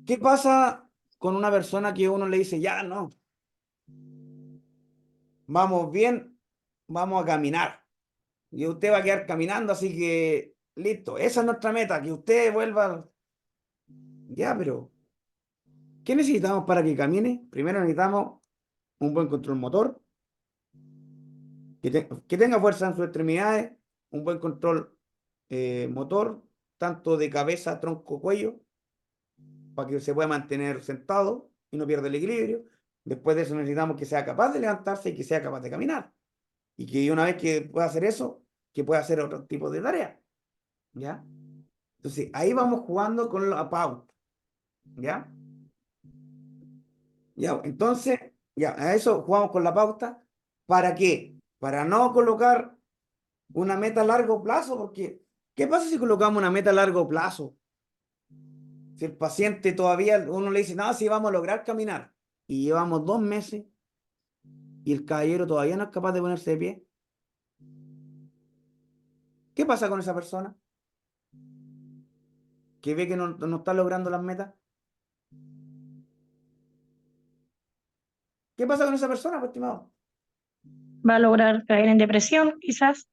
¿Qué pasa con una persona que uno le dice, ya no, vamos bien, vamos a caminar? Y usted va a quedar caminando, así que listo, esa es nuestra meta, que usted vuelva. Ya, pero ¿qué necesitamos para que camine? Primero necesitamos un buen control motor, que tenga fuerza en sus extremidades, un buen control motor, tanto de cabeza, tronco, cuello, para que se pueda mantener sentado y no pierda el equilibrio. Después de eso necesitamos que sea capaz de levantarse y que sea capaz de caminar. Y que una vez que pueda hacer eso, que pueda hacer otro tipo de tareas. ¿Ya? Entonces, ahí vamos jugando con la pauta. ¿Ya? Ya, entonces, ya, a eso jugamos con la pauta. ¿Para qué? Para no colocar una meta a largo plazo, porque ¿qué pasa si colocamos una meta a largo plazo? Si el paciente todavía, uno le dice, no, sí vamos a lograr caminar, y llevamos 2 meses y el caballero todavía no es capaz de ponerse de pie, ¿qué pasa con esa persona? Que ve que no está logrando las metas. ¿Qué pasa con esa persona, pues, estimado? Va a lograr caer en depresión, quizás,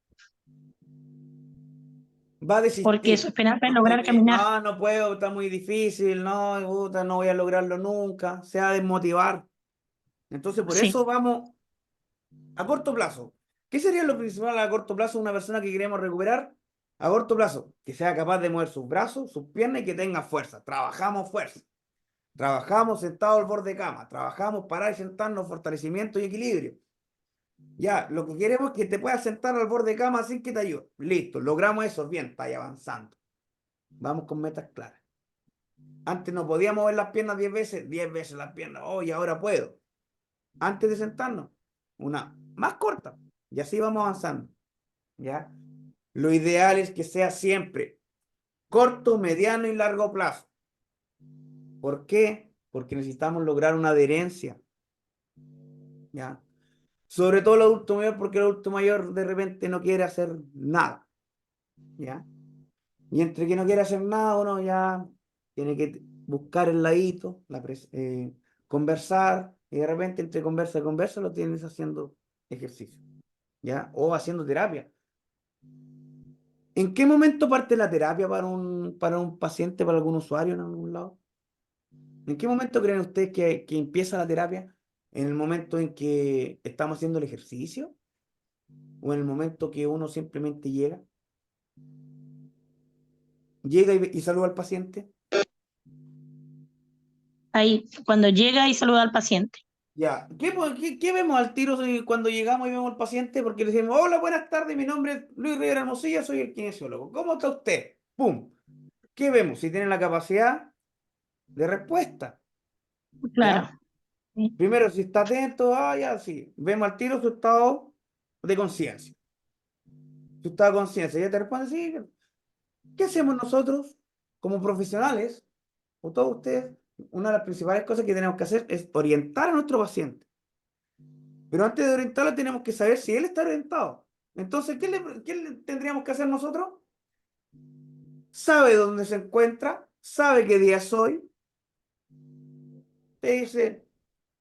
Va a porque su desistir, esperanza es porque lograr caminar. no puedo, está muy difícil, no, puta, no voy a lograrlo nunca, se va a desmotivar. Entonces, por Sí. eso vamos a corto plazo. ¿Qué sería lo principal a corto plazo de una persona que queremos recuperar? A corto plazo, que sea capaz de mover sus brazos, sus piernas y que tenga fuerza. Trabajamos fuerza. Trabajamos sentado al borde de cama. Trabajamos parar y sentarnos, fortalecimiento y equilibrio. Ya, lo que queremos es que te puedas sentar al borde de cama sin que te ayude. Listo, logramos eso. Bien, está ahí avanzando. Vamos con metas claras. Antes no podía mover las piernas 10 veces las piernas. Oh, y ahora puedo. Antes de sentarnos, una más corta. Y así vamos avanzando. ¿Ya? Lo ideal es que sea siempre corto, mediano y largo plazo. ¿Por qué? Porque necesitamos lograr una adherencia. ¿Ya? Sobre todo el adulto mayor, porque el adulto mayor de repente no quiere hacer nada. ¿Ya? Y entre que no quiere hacer nada, uno ya tiene que buscar el ladito, conversar, y de repente entre conversa y conversa lo tienes haciendo ejercicio. ¿Ya? O haciendo terapia. ¿En qué momento parte la terapia para un paciente, para algún usuario en algún lado? ¿En qué momento creen ustedes que empieza la terapia? ¿En el momento en que estamos haciendo el ejercicio? ¿O en el momento que uno simplemente llega? ¿Llega y saluda al paciente? Ahí, cuando llega y saluda al paciente. Ya. ¿Qué vemos al tiro cuando llegamos y vemos al paciente? Porque le decimos, hola, buenas tardes, mi nombre es Luis Rivera Hermosilla, soy el kinesiólogo. ¿Cómo está usted? ¡Pum! ¿Qué vemos? Si tiene la capacidad de respuesta. Claro. ¿Ya? Sí. Primero, si está atento, ya, sí. Vemos al tiro su estado de conciencia. Su estado de conciencia. Ya te responde, sí. ¿Qué hacemos nosotros como profesionales, o todos ustedes? Una de las principales cosas que tenemos que hacer es orientar a nuestro paciente. Pero antes de orientarlo tenemos que saber si él está orientado. Entonces, ¿qué le tendríamos que hacer nosotros? Sabe dónde se encuentra, sabe qué día es hoy. Te dice,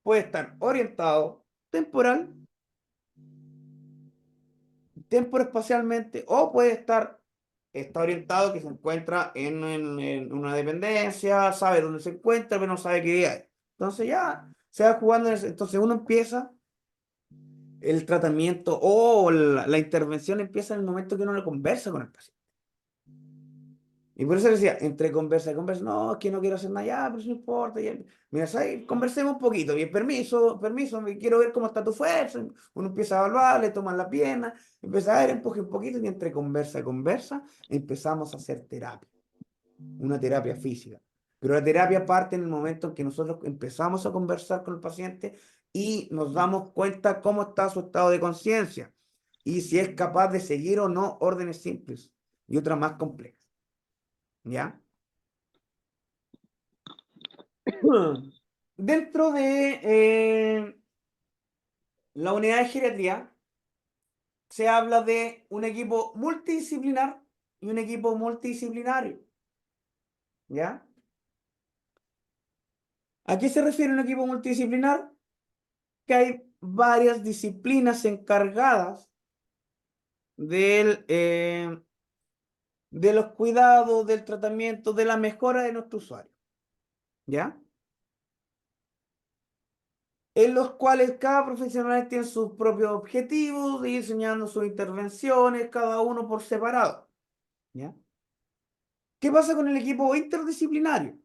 puede estar orientado temporal, temporoespacialmente, o puede está orientado que se encuentra en una dependencia, sabe dónde se encuentra, pero no sabe qué día es. Entonces ya se va jugando entonces uno empieza el tratamiento o la intervención empieza en el momento que uno le conversa con el paciente. Y por eso decía, entre conversa y conversa, no, es que no quiero hacer nada, ya, pero eso no importa. Ya. Mira, ¿sabes? Conversemos un poquito, bien, permiso, quiero ver cómo está tu fuerza. Uno empieza a evaluar, le toman la pierna, empieza a ver, empuje un poquito, y entre conversa y conversa, empezamos a hacer terapia, una terapia física. Pero la terapia parte en el momento en que nosotros empezamos a conversar con el paciente y nos damos cuenta cómo está su estado de conciencia y si es capaz de seguir o no órdenes simples y otras más complejas. ¿Ya? Dentro de la unidad de geriatría se habla de un equipo multidisciplinar y un equipo multidisciplinario. ¿Ya? ¿A qué se refiere un equipo multidisciplinar? Que hay varias disciplinas encargadas de los cuidados, del tratamiento, de la mejora de nuestro usuario. ¿Ya? En los cuales cada profesional tiene sus propios objetivos, y diseñando sus intervenciones, cada uno por separado. ¿Ya? ¿Qué pasa con el equipo interdisciplinario?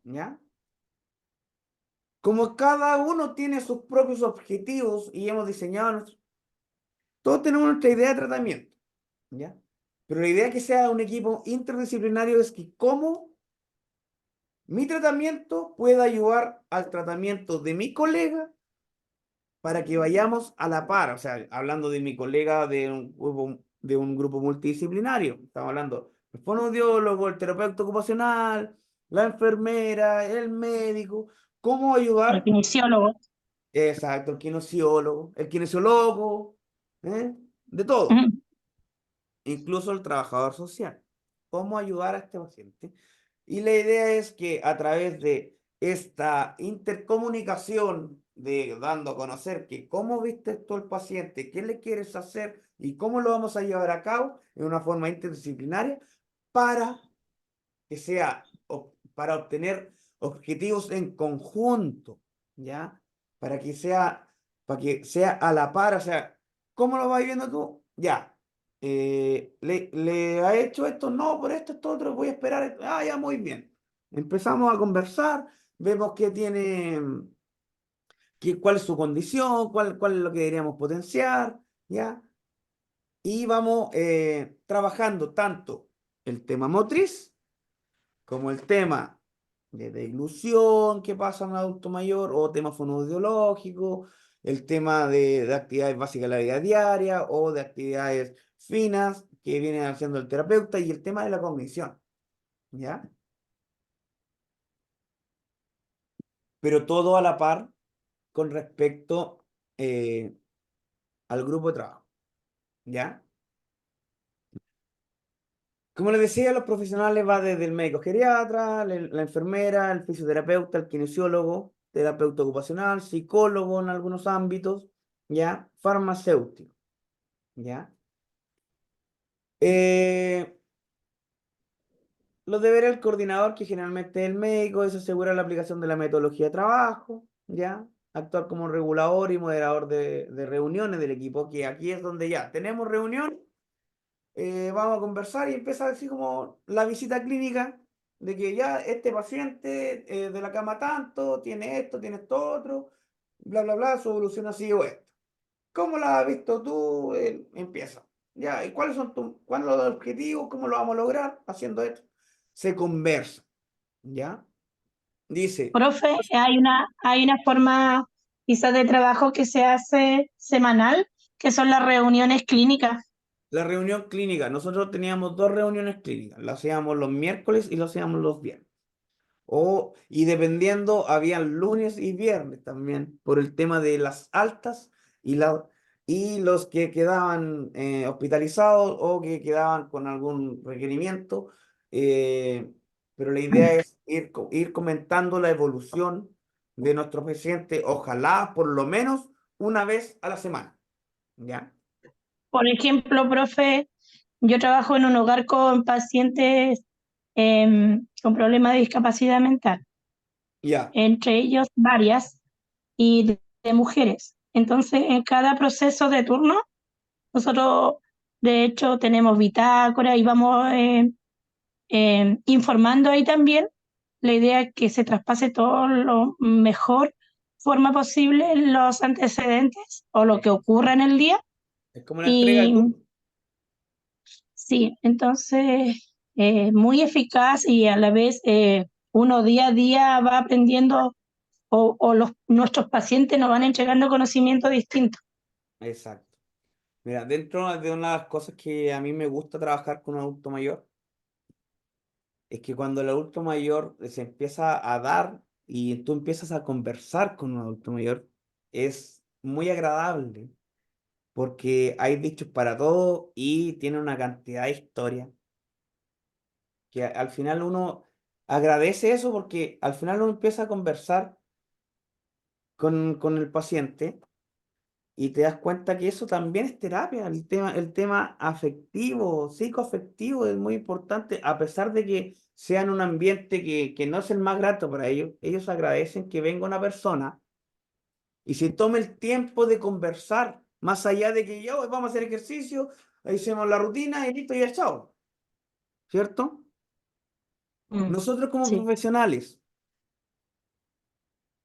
¿Ya? Como cada uno tiene sus propios objetivos y hemos diseñado, todos tenemos nuestra idea de tratamiento. ¿Ya? Pero la idea que sea un equipo interdisciplinario es que cómo mi tratamiento pueda ayudar al tratamiento de mi colega para que vayamos a la par. O sea, hablando de mi colega de un grupo multidisciplinario. Estamos hablando del fonoaudiólogo, el terapeuta ocupacional, la enfermera, el médico. ¿Cómo El ayudar? kinesiólogo. Exacto, el kinesiólogo, ¿eh? De todo. Ujú. Incluso el trabajador social. ¿Cómo ayudar a este paciente? Y la idea es que a través de esta intercomunicación, de dando a conocer que cómo viste tú al paciente, qué le quieres hacer y cómo lo vamos a llevar a cabo en una forma interdisciplinaria para que sea, para obtener objetivos en conjunto, ¿ya? Para que sea a la par, o sea, ¿cómo lo vas viendo tú? Ya. ¿Le ha hecho esto? No, por esto, otro, voy a esperar. Ah, ya, muy bien. Empezamos a conversar, vemos qué tiene, cuál es su condición, cuál es lo que deberíamos potenciar, ¿ya? Y vamos trabajando tanto el tema motriz como el tema de deglución que pasa en un adulto mayor, o tema fonoaudiológico, el tema de actividades básicas de la vida diaria, o de actividades finas que viene haciendo el terapeuta, y el tema de la cognición, ¿ya? Pero todo a la par con respecto al grupo de trabajo, ¿ya? Como les decía, los profesionales va desde el médico geriatra, la enfermera, el fisioterapeuta, el kinesiólogo, terapeuta ocupacional, psicólogo en algunos ámbitos, ¿ya? Farmacéutico, ¿ya? Eh, los deberes del coordinador, que generalmente es el médico, es asegurar la aplicación de la metodología de trabajo, ¿ya? Actuar como regulador y moderador de reuniones del equipo, que aquí es donde ya tenemos reunión, vamos a conversar y empieza así como la visita clínica, de que ya este paciente de la cama tanto, tiene esto otro, bla, bla, bla, su evolución ha sido esto. ¿Cómo la has visto tú? Empieza. Ya, ¿y cuáles son los objetivos? ¿Cómo lo vamos a lograr haciendo esto? Se conversa, ¿ya? Dice, Profe, hay una forma quizás de trabajo que se hace semanal, que son las reuniones clínicas. la reunión clínica. Nosotros teníamos dos reuniones clínicas. Las hacíamos los miércoles y las hacíamos los viernes. Y dependiendo, habían lunes y viernes también, por el tema de las altas y, y los que quedaban hospitalizados o que quedaban con algún requerimiento. eh, pero la idea es ir comentando la evolución de nuestro paciente, ojalá por lo menos una vez a la semana. ¿Ya? Por ejemplo, profe, yo trabajo en un hogar con pacientes con problemas de discapacidad mental, Ya. entre ellos varias, y de mujeres. Entonces, en cada proceso de turno, nosotros, de hecho, tenemos bitácora y vamos informando ahí también. La idea es que se traspase todo lo mejor forma posible los antecedentes o lo que ocurra en el día. Es como la entrega de Y turno. sí, entonces muy eficaz y a la vez uno día a día va aprendiendo o nuestros pacientes nos van entregando conocimiento distinto. Exacto. Mira, dentro de una de las cosas que a mí me gusta trabajar con un adulto mayor, es que cuando el adulto mayor se empieza a dar y tú empiezas a conversar con un adulto mayor, es muy agradable porque hay dichos para todo y tiene una cantidad de historias que al final uno agradece eso porque al final uno empieza a conversar con el paciente y te das cuenta que eso también es terapia. El tema afectivo, psicoafectivo es muy importante, a pesar de que sea en un ambiente que no es el más grato para ellos. Ellos agradecen que venga una persona y se tome el tiempo de conversar, más allá de que yo vamos a hacer ejercicio, ahí hacemos la rutina y listo, ya chao. ¿Cierto? Mm, Nosotros como sí. profesionales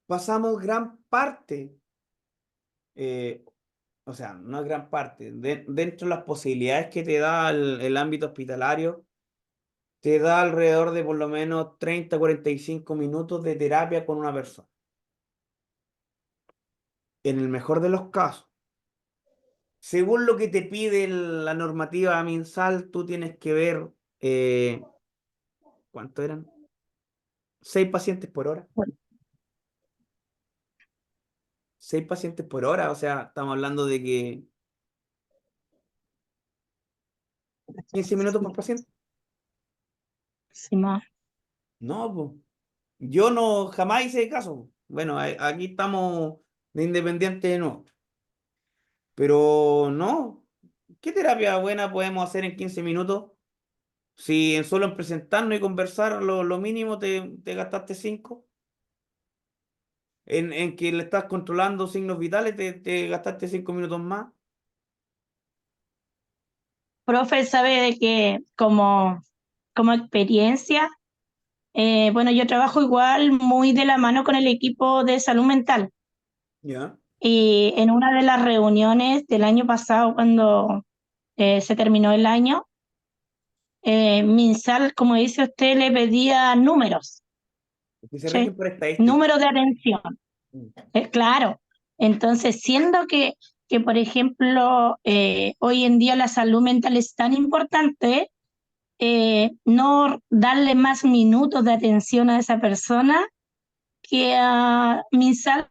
pasamos gran parte, eh, o sea, no gran parte, dentro de las posibilidades que te da el ámbito hospitalario, te da alrededor de por lo menos 30 a 45 minutos de terapia con una persona. En el mejor de los casos, según lo que te pide la normativa MinSal, tú tienes que ver, ¿cuánto eran? 6 pacientes por hora. Bueno, 6 pacientes por hora, o sea, estamos hablando de que 15 minutos por sí, paciente. sí, más. No, pues. Yo no jamás hice caso. Bueno, aquí estamos de independiente de no. Pero no. ¿Qué terapia buena podemos hacer en 15 minutos? Si en solo en presentarnos y conversar lo mínimo te gastaste 5. En que le estás controlando signos vitales te gastaste 5 minutos más. Profe, sabe de que como experiencia, bueno, yo trabajo igual muy de la mano con el equipo de salud mental. Ya. Y en una de las reuniones del año pasado, cuando se terminó el año, MinSal, como dice usted, le pedía números, Que se rigen ¿sí? por estadística. Números de atención. Mm. Claro. Entonces, siendo que por ejemplo, hoy en día la salud mental es tan importante, no darle más minutos de atención a esa persona que a MinSal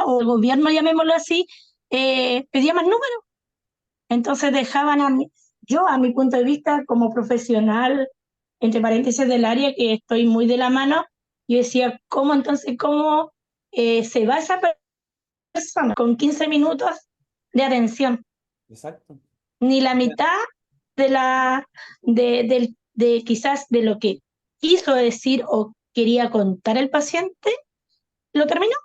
o el gobierno, llamémoslo así, pedía más números. Entonces dejaban yo a mi punto de vista como profesional, entre paréntesis del área que estoy muy de la mano, yo decía, ¿cómo entonces, cómo se va esa persona con 15 minutos de atención? Exacto. Ni la mitad de de quizás de lo que quiso decir o quería contar el paciente, lo terminó.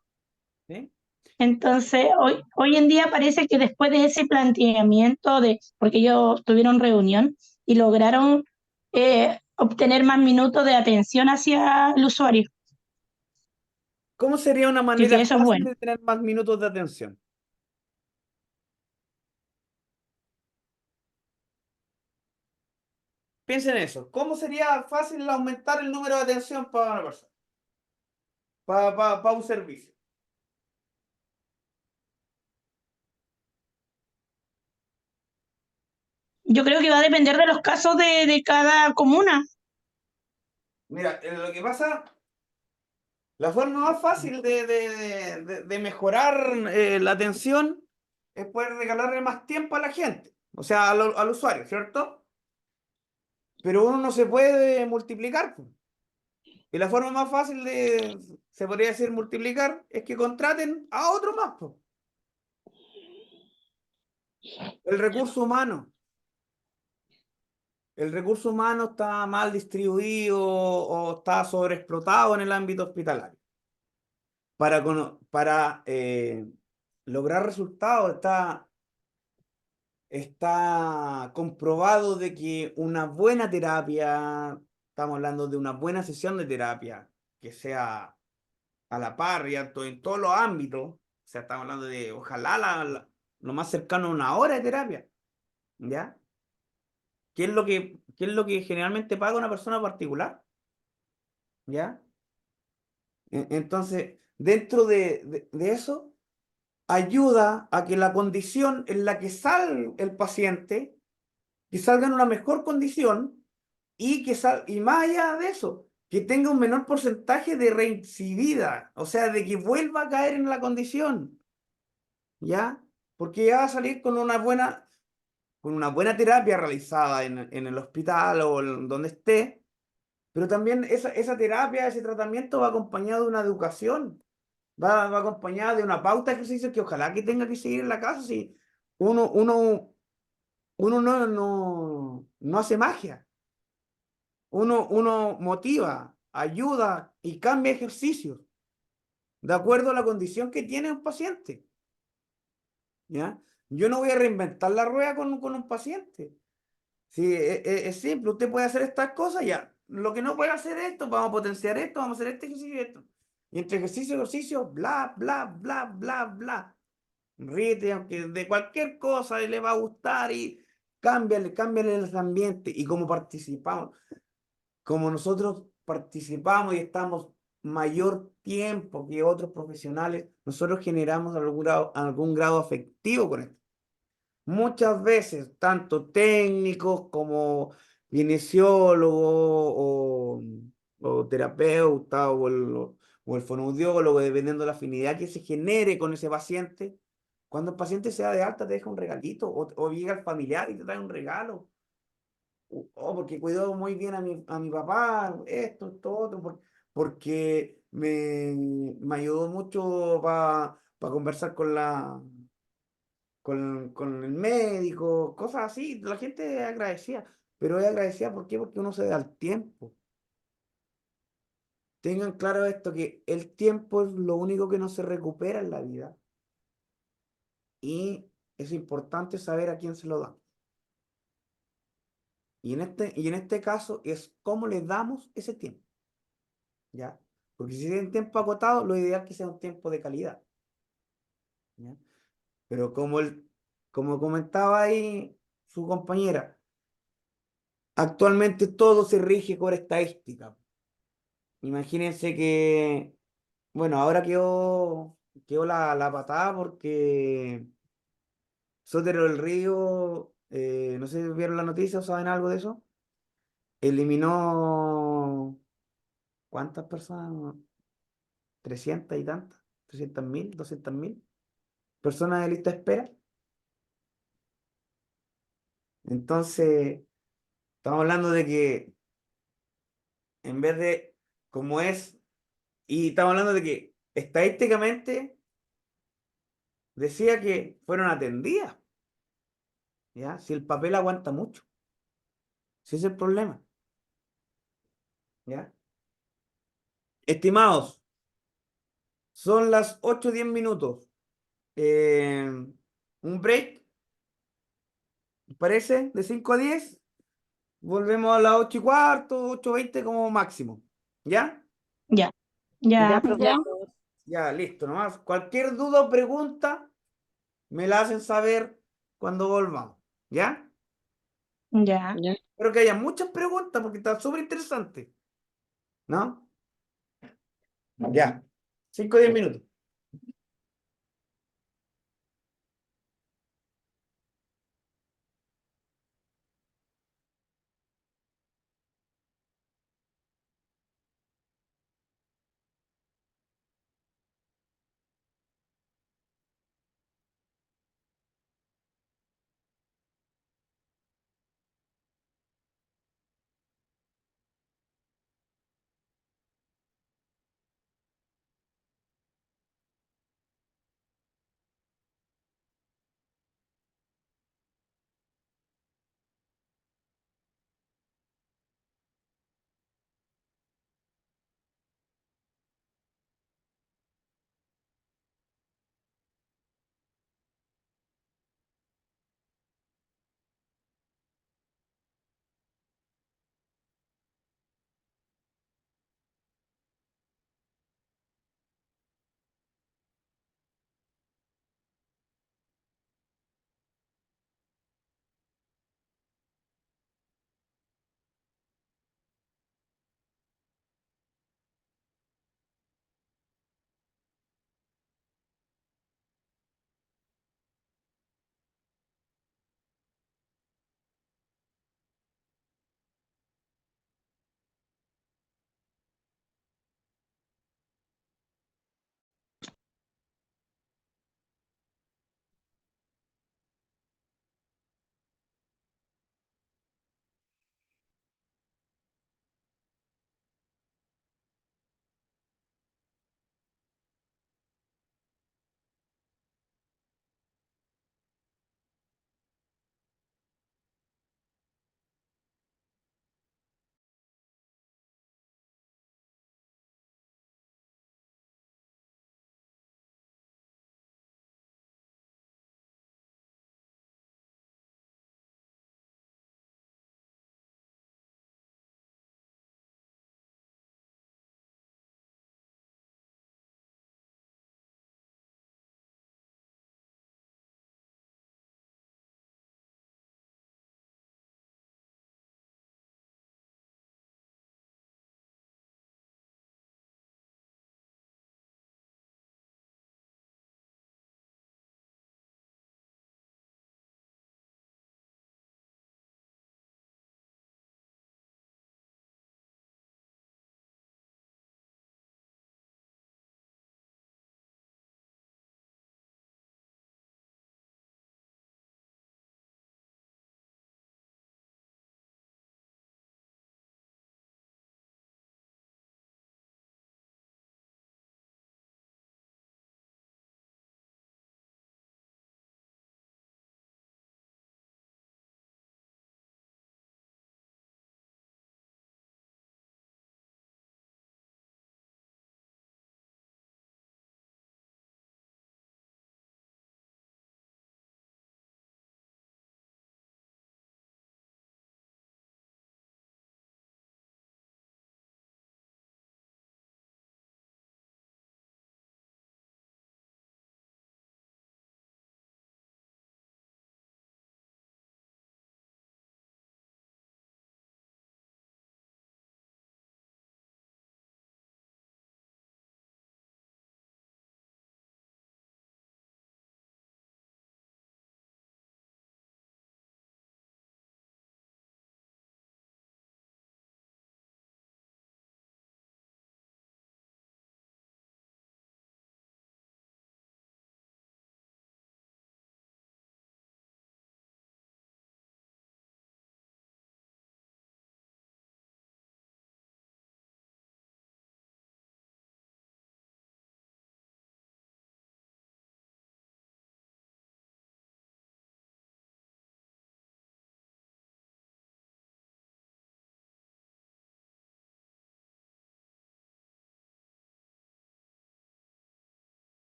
¿Sí? Entonces, hoy en día parece que después de ese planteamiento, porque ellos tuvieron reunión y lograron obtener más minutos de atención hacia el usuario, ¿Cómo sería una así que manera eso es fácil bueno. de tener más minutos de atención? Piensen en eso. ¿Cómo sería fácil aumentar el número de atención para una persona? Para un servicio. Yo creo que va a depender de los casos de cada comuna. Mira, lo que pasa, la forma más fácil de mejorar la atención es poder regalarle más tiempo a la gente, o sea, al usuario, ¿cierto? Pero uno no se puede multiplicar, po. Y la forma más fácil se podría decir multiplicar, es que contraten a otro más, po. El recurso humano. El recurso humano está mal distribuido o está sobreexplotado en el ámbito hospitalario. Para lograr resultados está comprobado de que una buena terapia, estamos hablando de una buena sesión de terapia, que sea a la par y en todos los ámbitos, o sea, estamos hablando de ojalá lo más cercano a una hora de terapia, ¿ya? qué es lo que generalmente paga una persona particular? ¿Ya? Entonces, dentro de eso, ayuda a que la condición en la que sale el paciente, que salga en una mejor condición y más allá de eso, que tenga un menor porcentaje de reincidida, o sea, de que vuelva a caer en la condición, ¿ya? Porque ya va a salir con una buena terapia realizada en el hospital o donde esté, pero también esa terapia, ese tratamiento va acompañado de una educación, va acompañada de una pauta de ejercicio que ojalá que tenga que seguir en la casa si uno, uno, uno no hace magia. Uno motiva, ayuda y cambia ejercicios de acuerdo a la condición que tiene un paciente. ¿Ya? Yo no voy a reinventar la rueda con un paciente. Sí, es simple, usted puede hacer estas cosas ya. Lo que no puede hacer es esto, vamos a potenciar esto, vamos a hacer este ejercicio y esto. Y entre ejercicio y ejercicio, bla, bla, bla, bla, bla. Ríete, aunque de cualquier cosa le va a gustar y cámbiale el ambiente. Y como participamos, como nosotros participamos y estamos mayor tiempo que otros profesionales, nosotros generamos algún grado afectivo con esto. Muchas veces, tanto técnicos como kinesiólogos o terapeuta o el fonoaudiólogo, dependiendo de la afinidad que se genere con ese paciente, cuando el paciente se da de alta te deja un regalito o llega el familiar y te trae un regalo. Oh, porque cuidó muy bien a mi papá, esto, otro, porque me ayudó mucho para conversar con el médico, cosas así. La gente es agradecida, pero es agradecida ¿por qué? Porque uno se da el tiempo. Tengan claro esto, que el tiempo es lo único que no se recupera en la vida y es importante saber a quién se lo da. Y en este caso es cómo le damos ese tiempo, ¿ya? Porque si es un tiempo acotado, lo ideal es que sea un tiempo de calidad, ¿ya? Pero como comentaba ahí su compañera, actualmente todo se rige por estadística. Imagínense que, bueno, ahora quedó la patada porque Sotero del Río, no sé si vieron la noticia o saben algo de eso, eliminó, ¿cuántas personas? 300 y tantas, 300.000, 200.000 personas de lista de espera. Entonces, estamos hablando de que en vez de, como es, y estamos hablando de que estadísticamente decía que fueron atendidas, ¿ya? Si el papel aguanta mucho, si ese es el problema, ¿ya? Estimados, son las 8:10. Eh, un break, ¿parece? De 5 a 10. Volvemos a las 8:15, 8:20 como máximo, ¿ya? Ya, Ya, ya, Ya, profesor. Ya, listo, nomás. Cualquier duda o pregunta, me la hacen saber cuando volvamos, ¿ya? ya. ya. Espero que haya muchas preguntas porque está súper interesante, ¿no? Ya, 5 a 10 minutos.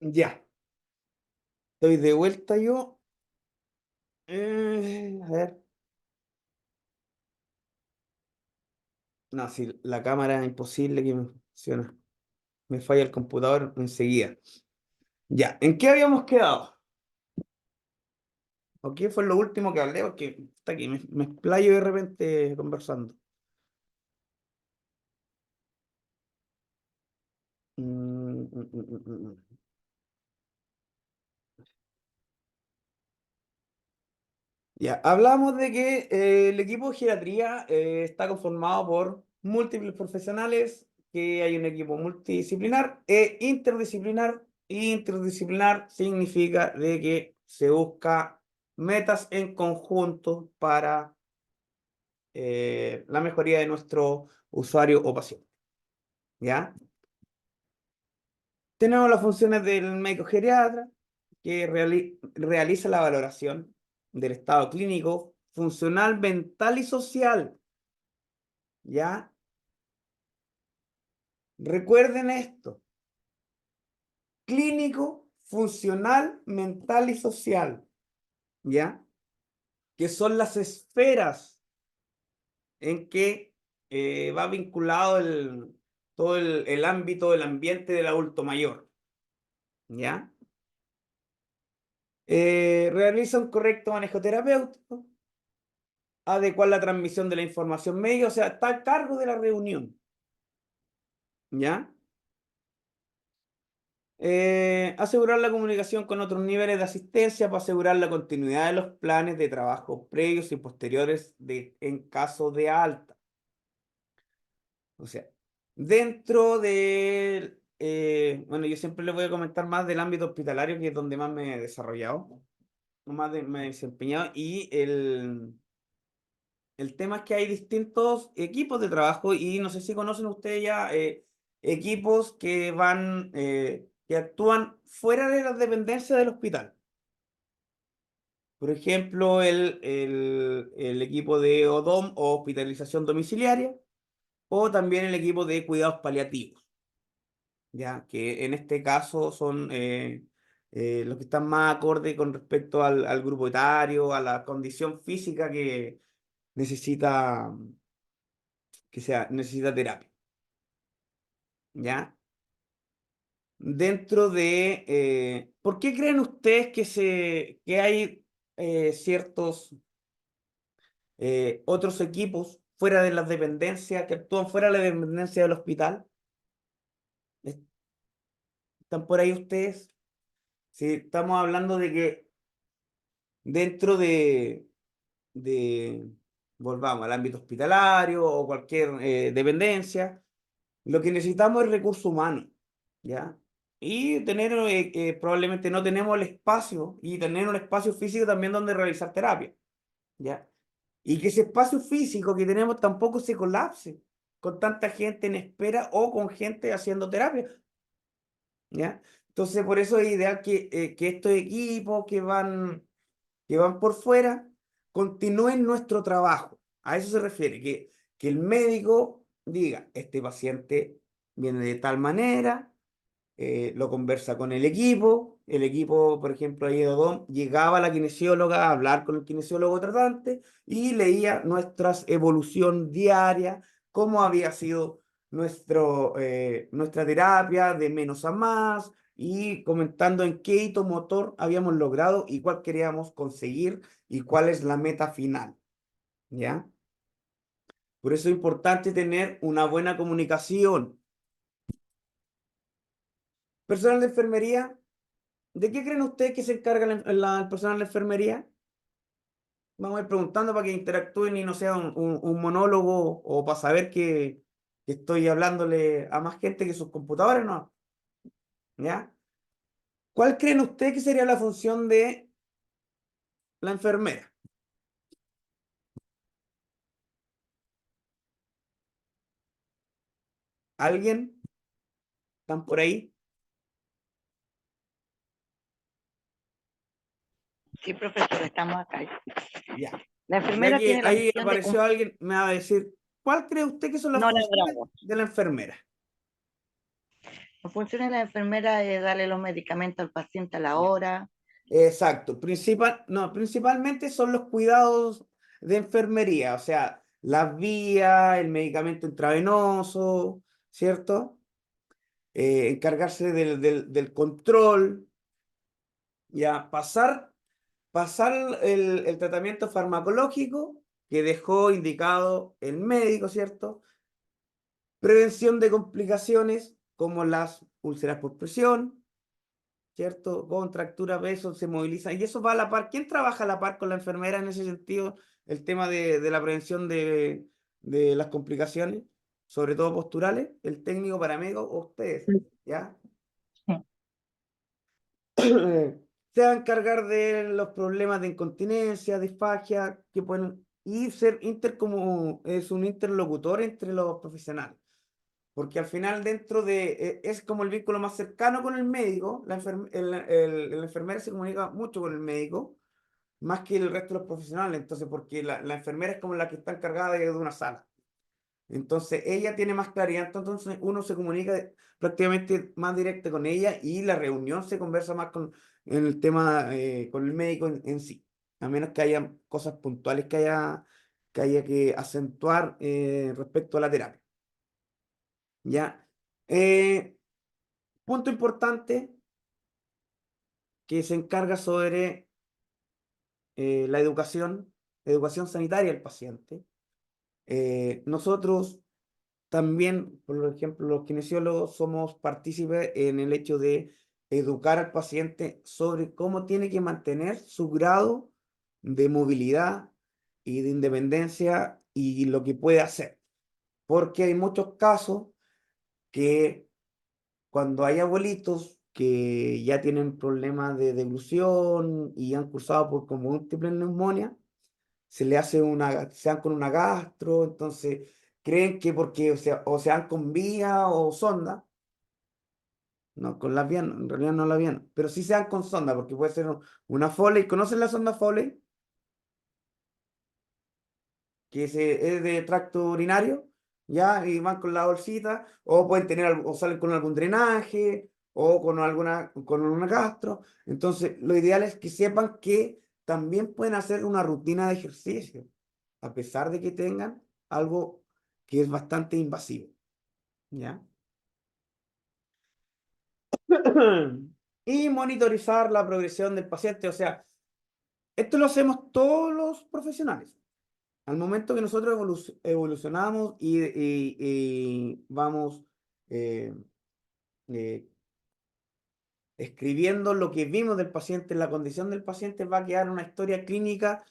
Ya, estoy de vuelta yo. A ver. No, si la cámara es imposible que me funcione. Me falla el computador enseguida. Ya, ¿en qué habíamos quedado? ¿O qué fue lo último que hablé? Porque está aquí, me explayo de repente conversando. Mm, mm, mm, mm, mm, mm. Ya, hablamos de que el equipo de geriatría está conformado por múltiples profesionales, que hay un equipo multidisciplinar e interdisciplinar. Interdisciplinar significa de que se busca metas en conjunto para la mejoría de nuestro usuario o paciente. ¿Ya? Tenemos las funciones del médico geriatra, que realiza la valoración del estado clínico, funcional, mental y social. ¿Ya? Recuerden esto: clínico, funcional, mental y social. ¿Ya? Que son las esferas en que va vinculado todo el ámbito del ambiente del adulto mayor. ¿Ya? Realiza un correcto manejo terapéutico, adecuar la transmisión de la información médica, o sea, está a cargo de la reunión. ¿Ya? Asegurar la comunicación con otros niveles de asistencia para asegurar la continuidad de los planes de trabajo previos y posteriores en caso de alta. O sea, dentro de, bueno, yo siempre les voy a comentar más del ámbito hospitalario, que es donde más me he desarrollado, me he desempeñado, y el tema es que hay distintos equipos de trabajo y no sé si conocen ustedes ya equipos que que actúan fuera de las dependencias del hospital. Por ejemplo, el equipo de ODOM o hospitalización domiciliaria, o también el equipo de cuidados paliativos, ya que en este caso son los que están más acorde con respecto al grupo etario, a la condición física que necesita necesita terapia, ¿ya? Dentro de, ¿por qué creen ustedes que hay ciertos otros equipos fuera de las dependencias, que actúan fuera de la dependencia del hospital? ¿Están por ahí ustedes? Si estamos hablando de que dentro de volvamos al ámbito hospitalario o cualquier dependencia, lo que necesitamos es recurso humano, ¿ya? Y tener, probablemente no tenemos el espacio, y tener un espacio físico también donde realizar terapia, ¿ya? Y que ese espacio físico que tenemos tampoco se colapse con tanta gente en espera o con gente haciendo terapia, ¿ya? Entonces, por eso es ideal que estos equipos que van por fuera continúen nuestro trabajo. A eso se refiere, que el médico diga: este paciente viene de tal manera, lo conversa con el equipo, por ejemplo, ahí de Odón, llegaba la kinesióloga a hablar con el kinesiólogo tratante y leía nuestra evolución diaria, cómo había sido nuestra terapia de menos a más, y comentando en qué hito motor habíamos logrado y cuál queríamos conseguir y cuál es la meta final, ¿ya? Por eso es importante tener una buena comunicación. Personal de enfermería, ¿de qué creen ustedes que se encarga el personal de enfermería? Vamos a ir preguntando para que interactúen y no sea un monólogo, o para saber que estoy hablándole a más gente que sus computadores, ¿no? ¿Ya? ¿Cuál creen ustedes que sería la función de la enfermera? ¿Alguien? ¿Están por ahí? Sí, profesor, estamos acá. Ya. La Ya enfermera que tiene la ahí misión de apareció alguien, me va a decir, ¿cuál cree usted que son las no funciones laboramos. de la enfermera? La función de la enfermera es darle los medicamentos al paciente a la hora. Exacto. Principalmente son los cuidados de enfermería, o sea, las vías, el medicamento intravenoso, ¿cierto? Encargarse del control, ya pasar el tratamiento farmacológico que dejó indicado el médico, ¿cierto? Prevención de complicaciones como las úlceras por presión, ¿cierto? Contractura, peso, se moviliza. Y eso va a la par. ¿Quién trabaja a la par con la enfermera en ese sentido? El tema de la prevención de las complicaciones, sobre todo posturales, el técnico paramédico o ustedes, ¿ya? Se va a encargar de los problemas de incontinencia, disfagia, que pueden, y ser como es un interlocutor entre los profesionales. Porque al final es como el vínculo más cercano con el médico, la enfermera se comunica mucho con el médico, más que el resto de los profesionales, entonces porque la enfermera es como la que está encargada de una sala. Entonces ella tiene más claridad, entonces uno se comunica prácticamente más directo con ella y la reunión se conversa más en el tema con el médico en sí, a menos que haya cosas puntuales que haya que acentuar respecto a la terapia. ¿Ya? Punto importante que se encarga sobre la educación sanitaria del paciente. Nosotros también, por ejemplo, los kinesiólogos somos partícipes en el hecho de educar al paciente sobre cómo tiene que mantener su grado de movilidad y de independencia y lo que puede hacer. Porque hay muchos casos que cuando hay abuelitos que ya tienen problemas de deglución y han cursado por como múltiple neumonía, se dan con una gastro, entonces creen que porque o se dan con vía o sonda, no, con la vía, en realidad no la vía, pero sí se dan con sonda, porque puede ser una Foley. ¿Conocen la sonda Foley? Que es de tracto urinario, ¿ya? Y van con la bolsita, o pueden o salen con algún drenaje, o con una gastro. Entonces, lo ideal es que sepan que también pueden hacer una rutina de ejercicio, a pesar de que tengan algo que es bastante invasivo, ¿ya? Y monitorizar la progresión del paciente, o sea, esto lo hacemos todos los profesionales. Al momento que nosotros evolucionamos y vamos eh, eh, escribiendo lo que vimos del paciente, la condición del paciente, va a quedar una historia clínica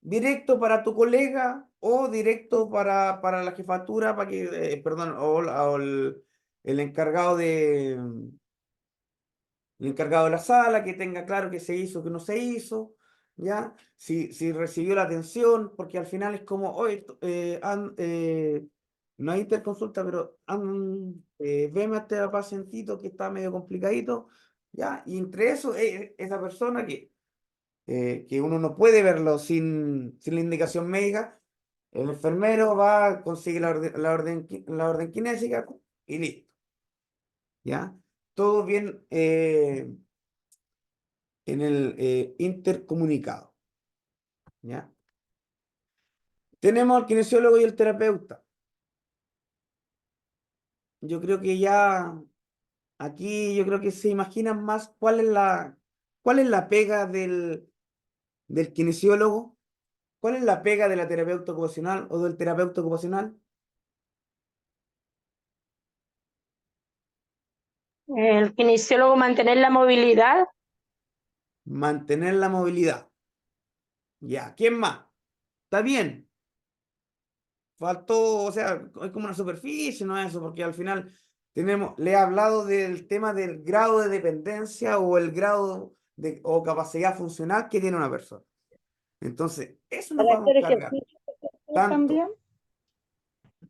directo para tu colega o directo para la jefatura, perdón, o el encargado de la sala, que tenga claro qué se hizo, qué no se hizo, ¿ya? Si recibió la atención, porque al final es como, oye, no hay interconsulta, pero veme a este pacientito que está medio complicadito, ¿ya? Y entre eso, esa persona que uno no puede verlo sin la indicación médica, el enfermero va, consigue la orden kinésica y listo, ¿ya? Todo bien en el intercomunicado, ¿ya? Tenemos al kinesiólogo y el terapeuta. Yo creo que ya aquí yo creo que se imaginan más cuál es la pega del kinesiólogo, cuál es la pega de la terapeuta ocupacional o del terapeuta ocupacional. El kinesiólogo mantener la movilidad. Mantener la movilidad. Ya, ¿quién más? Está bien. Faltó, o sea, es como una superficie, no es eso, porque al final le he hablado del tema del grado de dependencia o el grado o capacidad funcional que tiene una persona. Entonces, eso nos Para vamos hacer a encargar. ejercicio Tanto, también.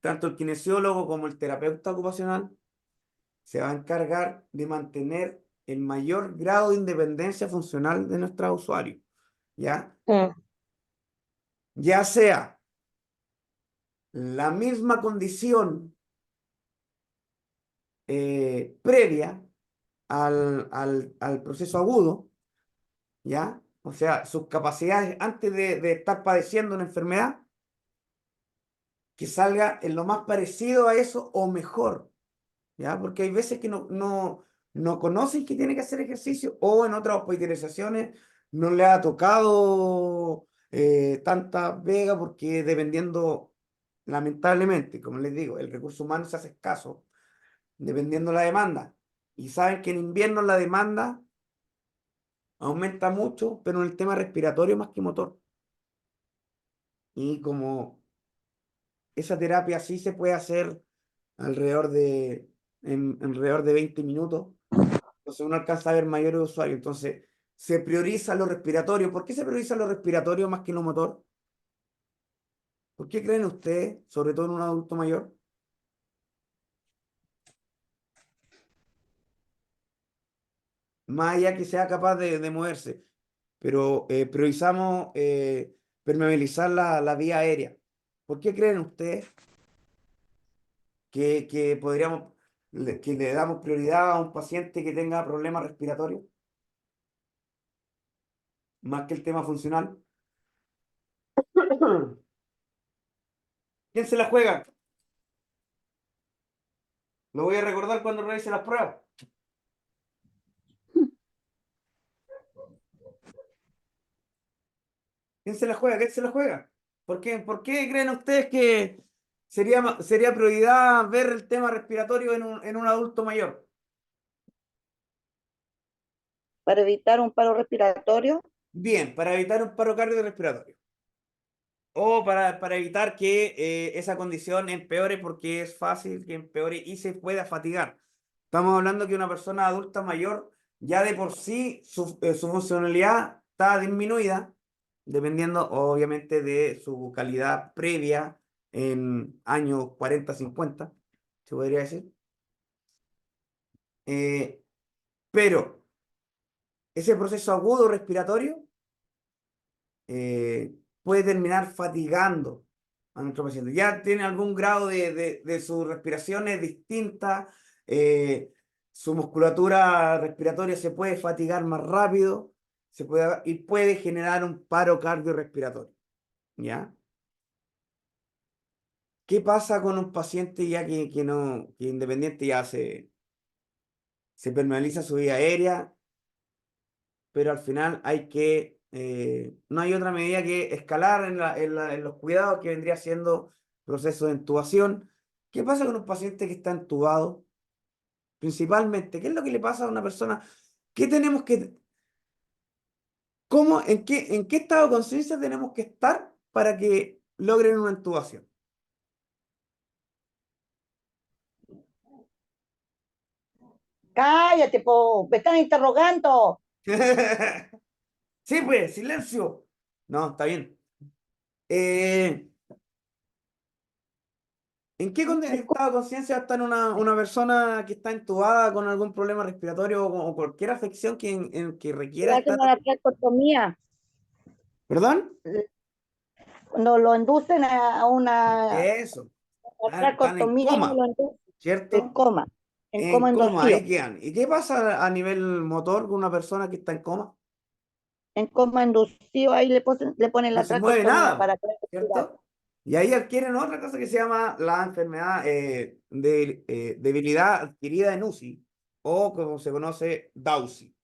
tanto el kinesiólogo como el terapeuta ocupacional se va a encargar de mantener el mayor grado de independencia funcional de nuestros usuarios, ¿ya? Ya sea la misma condición previa al proceso agudo, ¿ya? O sea, sus capacidades antes de estar padeciendo una enfermedad, que salga en lo más parecido a eso o mejor, ¿ya? Porque hay veces que no conocen que tiene que hacer ejercicio o en otras hospitalizaciones no le ha tocado tanta vega porque dependiendo, lamentablemente, como les digo, el recurso humano se hace escaso, dependiendo la demanda. Y saben que en invierno la demanda aumenta mucho, pero en el tema respiratorio más que motor. Y como esa terapia sí se puede hacer alrededor alrededor de 20 minutos, entonces uno alcanza a ver mayores usuarios. Entonces se prioriza lo respiratorio. ¿Por qué se prioriza lo respiratorio más que lo motor? ¿Por qué creen ustedes, sobre todo en un adulto mayor? Más allá que sea capaz de moverse, pero priorizamos permeabilizar la vía aérea. ¿Por qué creen ustedes que podríamos, que le damos prioridad a un paciente que tenga problemas respiratorios, más que el tema funcional? ¿Quién se la juega? Lo voy a recordar cuando realice las pruebas. ¿Quién se la juega? ¿Quién se la juega? ¿Por qué creen ustedes que sería prioridad ver el tema respiratorio en un adulto mayor? Para evitar un paro respiratorio. Bien, para evitar un paro cardiorrespiratorio. O para evitar que esa condición empeore, porque es fácil que empeore y se pueda fatigar. Estamos hablando que una persona adulta mayor ya de por sí su funcionalidad está disminuida, dependiendo obviamente de su calidad previa en años 40, 50, se podría decir. Eh, pero ese proceso agudo respiratorio puede terminar fatigando a nuestro paciente. Ya tiene algún grado de su respiración es distinta, su musculatura respiratoria se puede fatigar más rápido y puede generar un paro cardiorrespiratorio. ¿Ya? ¿Qué pasa con un paciente ya que independiente ya se permeabiliza su vía aérea, pero al final no hay otra medida que escalar en los cuidados que vendría siendo proceso de intubación? ¿Qué pasa con un paciente que está intubado? Principalmente, ¿qué es lo que le pasa a una persona? ¿Qué tenemos en qué estado de conciencia tenemos que estar para que logren una intubación? Cállate, po, me están interrogando. Sí, pues, silencio. No, está bien. Eh, ¿En qué estado de conciencia va a estar una persona que está entubada con algún problema respiratorio o cualquier afección que Le requiera hacen estar? una traqueotomía. ¿Perdón? Cuando lo inducen a una Eso. Están en traqueotomía, coma, lo inducen ¿cierto? en En coma coma, inducido. ahí quedan. ¿Y qué pasa a nivel motor con una persona que está en coma? En coma inducido, ahí le ponen No la se mueve traqueotomía nada, para poder respirar. ¿cierto? Y ahí adquieren otra cosa que se llama la enfermedad de debilidad adquirida en UCI o como se conoce, DAUSI,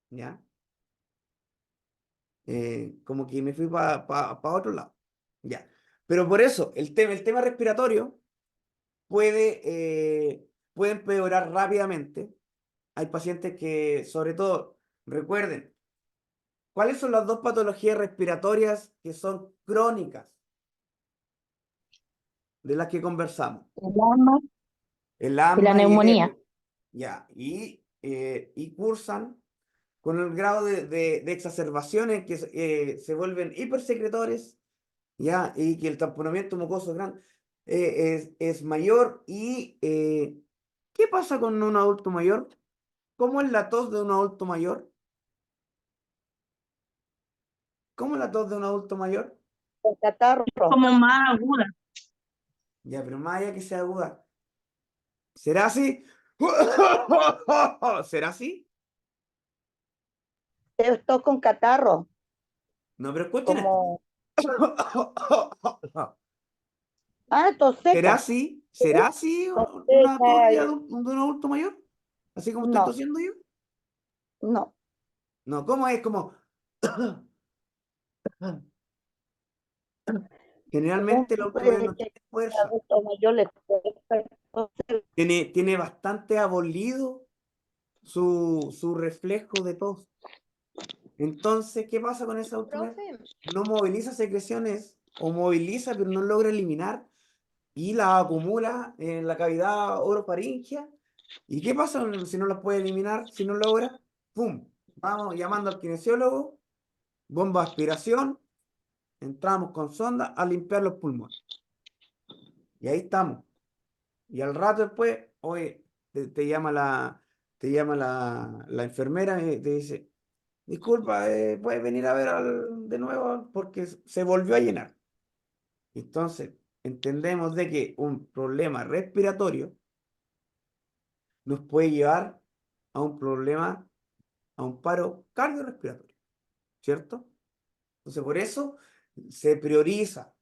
¿ya? Como que me fui para otro lado. Ya. Pero por eso, el tema respiratorio puede empeorar rápidamente. Hay pacientes que, sobre todo, recuerden, ¿cuáles son las dos patologías respiratorias que son crónicas de las que conversamos? El asma El y la asma y el neumonía. EPO. Ya. Y cursan con el grado de exacerbaciones que se vuelven hipersecretores, ¿ya? Y que el tamponamiento mucoso es mayor. ¿Y qué pasa con un adulto mayor? ¿Cómo es la tos de un adulto mayor? ¿Cómo es la tos de un adulto mayor? El catarro. Como más aguda. Ya, pero más allá que sea aguda, ¿Será así? ¿Será así? Estoy con catarro, No, pero escuchen esto. como, tos ¿Será seca, así? ¿Será así tos una tos seca, de un adulto mayor? ¿Así como estoy no, tosiendo yo? no. No, ¿cómo es? Como... Generalmente el adulto mayor Puede no que tiene fuerza. adulto mayor le cuesta toser. Tiene bastante abolido su reflejo de tos. Entonces, ¿qué pasa con esa adulto mayor? Profe, No moviliza secreciones o moviliza, pero no logra eliminar y la acumula en la cavidad orofaringea. ¿Y qué pasa si no la puede eliminar? Si no logra, ¡pum! Vamos llamando al kinesiólogo, bomba de aspiración, entramos con sonda a limpiar los pulmones. Y ahí estamos. Y al rato después, oye, te llama la enfermera y te dice, disculpa, puedes venir a ver de nuevo porque se volvió a llenar. Entonces, entendemos de que un problema respiratorio nos puede llevar a un problema, a un paro cardiorrespiratorio, ¿cierto? Entonces, por eso se prioriza.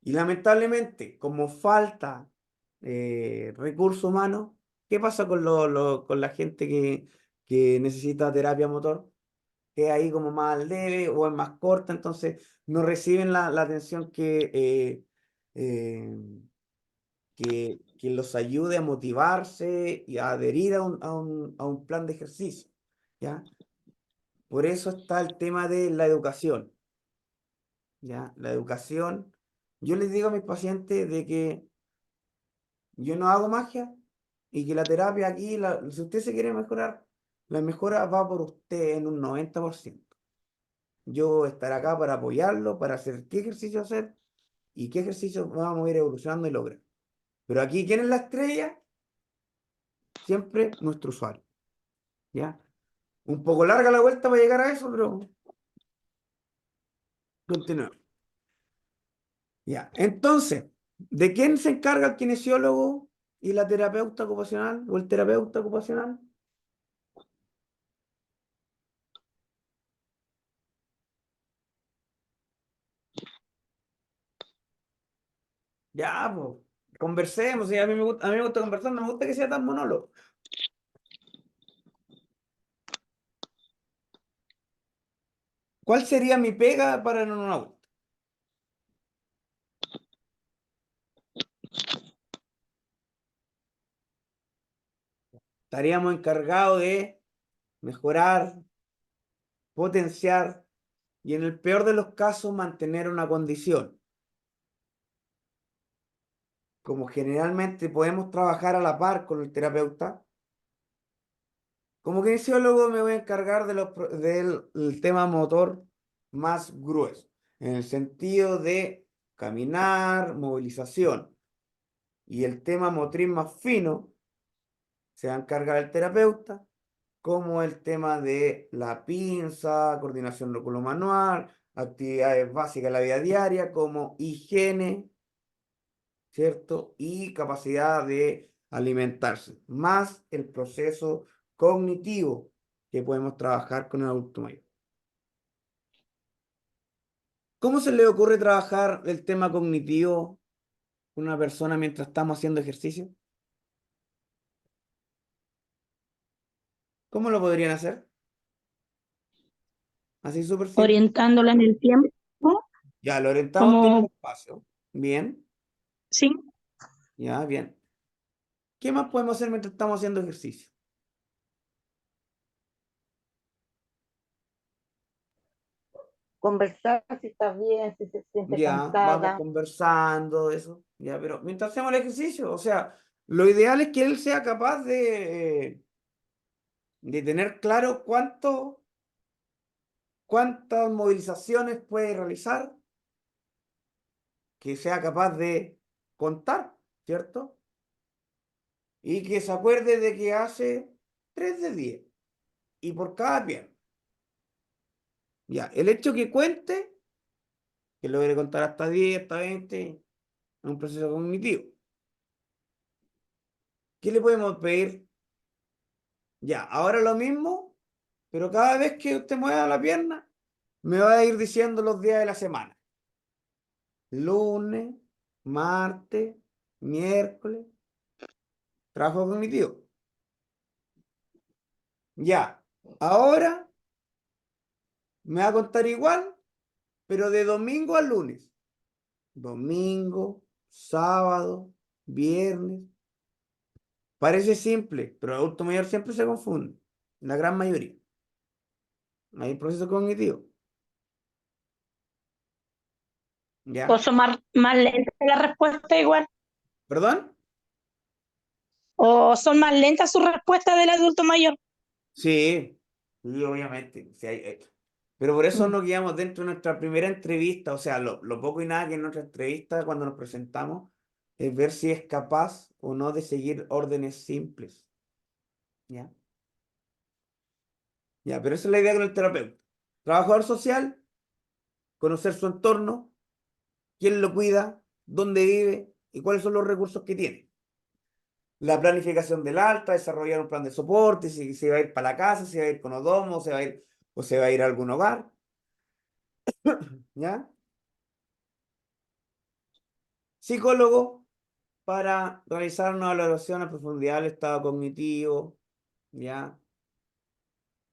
Y lamentablemente, como falta recurso humano, ¿qué pasa con, con la gente que necesita terapia motor? Que es ahí como más leve o es más corta, entonces no reciben la atención eh, que los ayude a motivarse y a adherir a un plan de ejercicio, ¿ya? Por eso está el tema de la educación, ¿ya? La educación, yo les digo a mis pacientes de que yo no hago magia y que la terapia aquí, si usted se quiere mejorar, la mejora va por usted en un 90%. Yo estaré acá para apoyarlo, para hacer qué ejercicio hacer y qué ejercicio vamos a ir evolucionando y lograr. Pero aquí, ¿quién es la estrella? Siempre nuestro usuario, ¿ya? Un poco larga la vuelta para llegar a eso, pero continuemos. Ya, entonces, ¿de quién se encarga el kinesiólogo y la terapeuta ocupacional o el terapeuta ocupacional? Ya, pues, conversemos, y a mí me gusta conversar, no me gusta que sea tan monólogo. ¿Cuál sería mi pega para en un auto? Estaríamos encargados de mejorar, potenciar y en el peor de los casos mantener una condición. Como generalmente podemos trabajar a la par con el terapeuta, como kinesiólogo me voy a encargar del el tema motor más grueso, en el sentido de caminar, movilización. Y el tema motriz más fino se va a encargar el terapeuta, como el tema de la pinza, coordinación manual, actividades básicas de la vida diaria, como higiene, ¿cierto? Y capacidad de alimentarse, más el proceso cognitivo que podemos trabajar con el adulto mayor. ¿Cómo se le ocurre trabajar el tema cognitivo con una persona mientras estamos haciendo ejercicio? ¿Cómo lo podrían hacer? Así súper simple. Orientándola en el tiempo, Ya, lo orientamos como, tiempo-espacio. Bien, sí, ya, bien. ¿Qué más podemos hacer mientras estamos haciendo ejercicio? Conversar si está bien, si se siente Ya, vamos cansada. conversando, eso. Ya, pero mientras hacemos el ejercicio, o sea, lo ideal es que él sea capaz de tener claro cuántas movilizaciones puede realizar, que sea capaz de contar, ¿cierto? Y que se acuerde de que hace 3 de 10 y por cada pierna. Ya, el hecho que cuente, que logre contar hasta 10 hasta 20 es un proceso cognitivo. ¿Qué le podemos pedir? Ya, ahora lo mismo, pero cada vez que usted mueva la pierna, me va a ir diciendo los días de la semana. Lunes, martes, miércoles, trabajo cognitivo. Ya, ahora me va a contar igual, pero de domingo a lunes. Domingo, sábado, viernes. Parece simple, pero el adulto mayor siempre se confunde. La gran mayoría. Hay proceso cognitivo. ¿O ¿Ya? son más lentas las respuestas igual? ¿Perdón? ¿O son más lentas sus respuestas del adulto mayor? Sí, sí, obviamente. Sí, pero por eso Mm. nos guiamos dentro de nuestra primera entrevista, o sea, lo poco y nada que en nuestra entrevista cuando nos presentamos es ver si es capaz o no de seguir órdenes simples. ¿Ya? Ya, pero esa es la idea con el terapeuta. Trabajador social, conocer su entorno, quién lo cuida, dónde vive y cuáles son los recursos que tiene. La planificación del alta, desarrollar un plan de soporte, si se va a ir para la casa, si va a ir con odomo, o se va a ir a algún hogar. ¿Ya? Psicólogo para realizar una valoración a profundidad del estado cognitivo, ¿ya?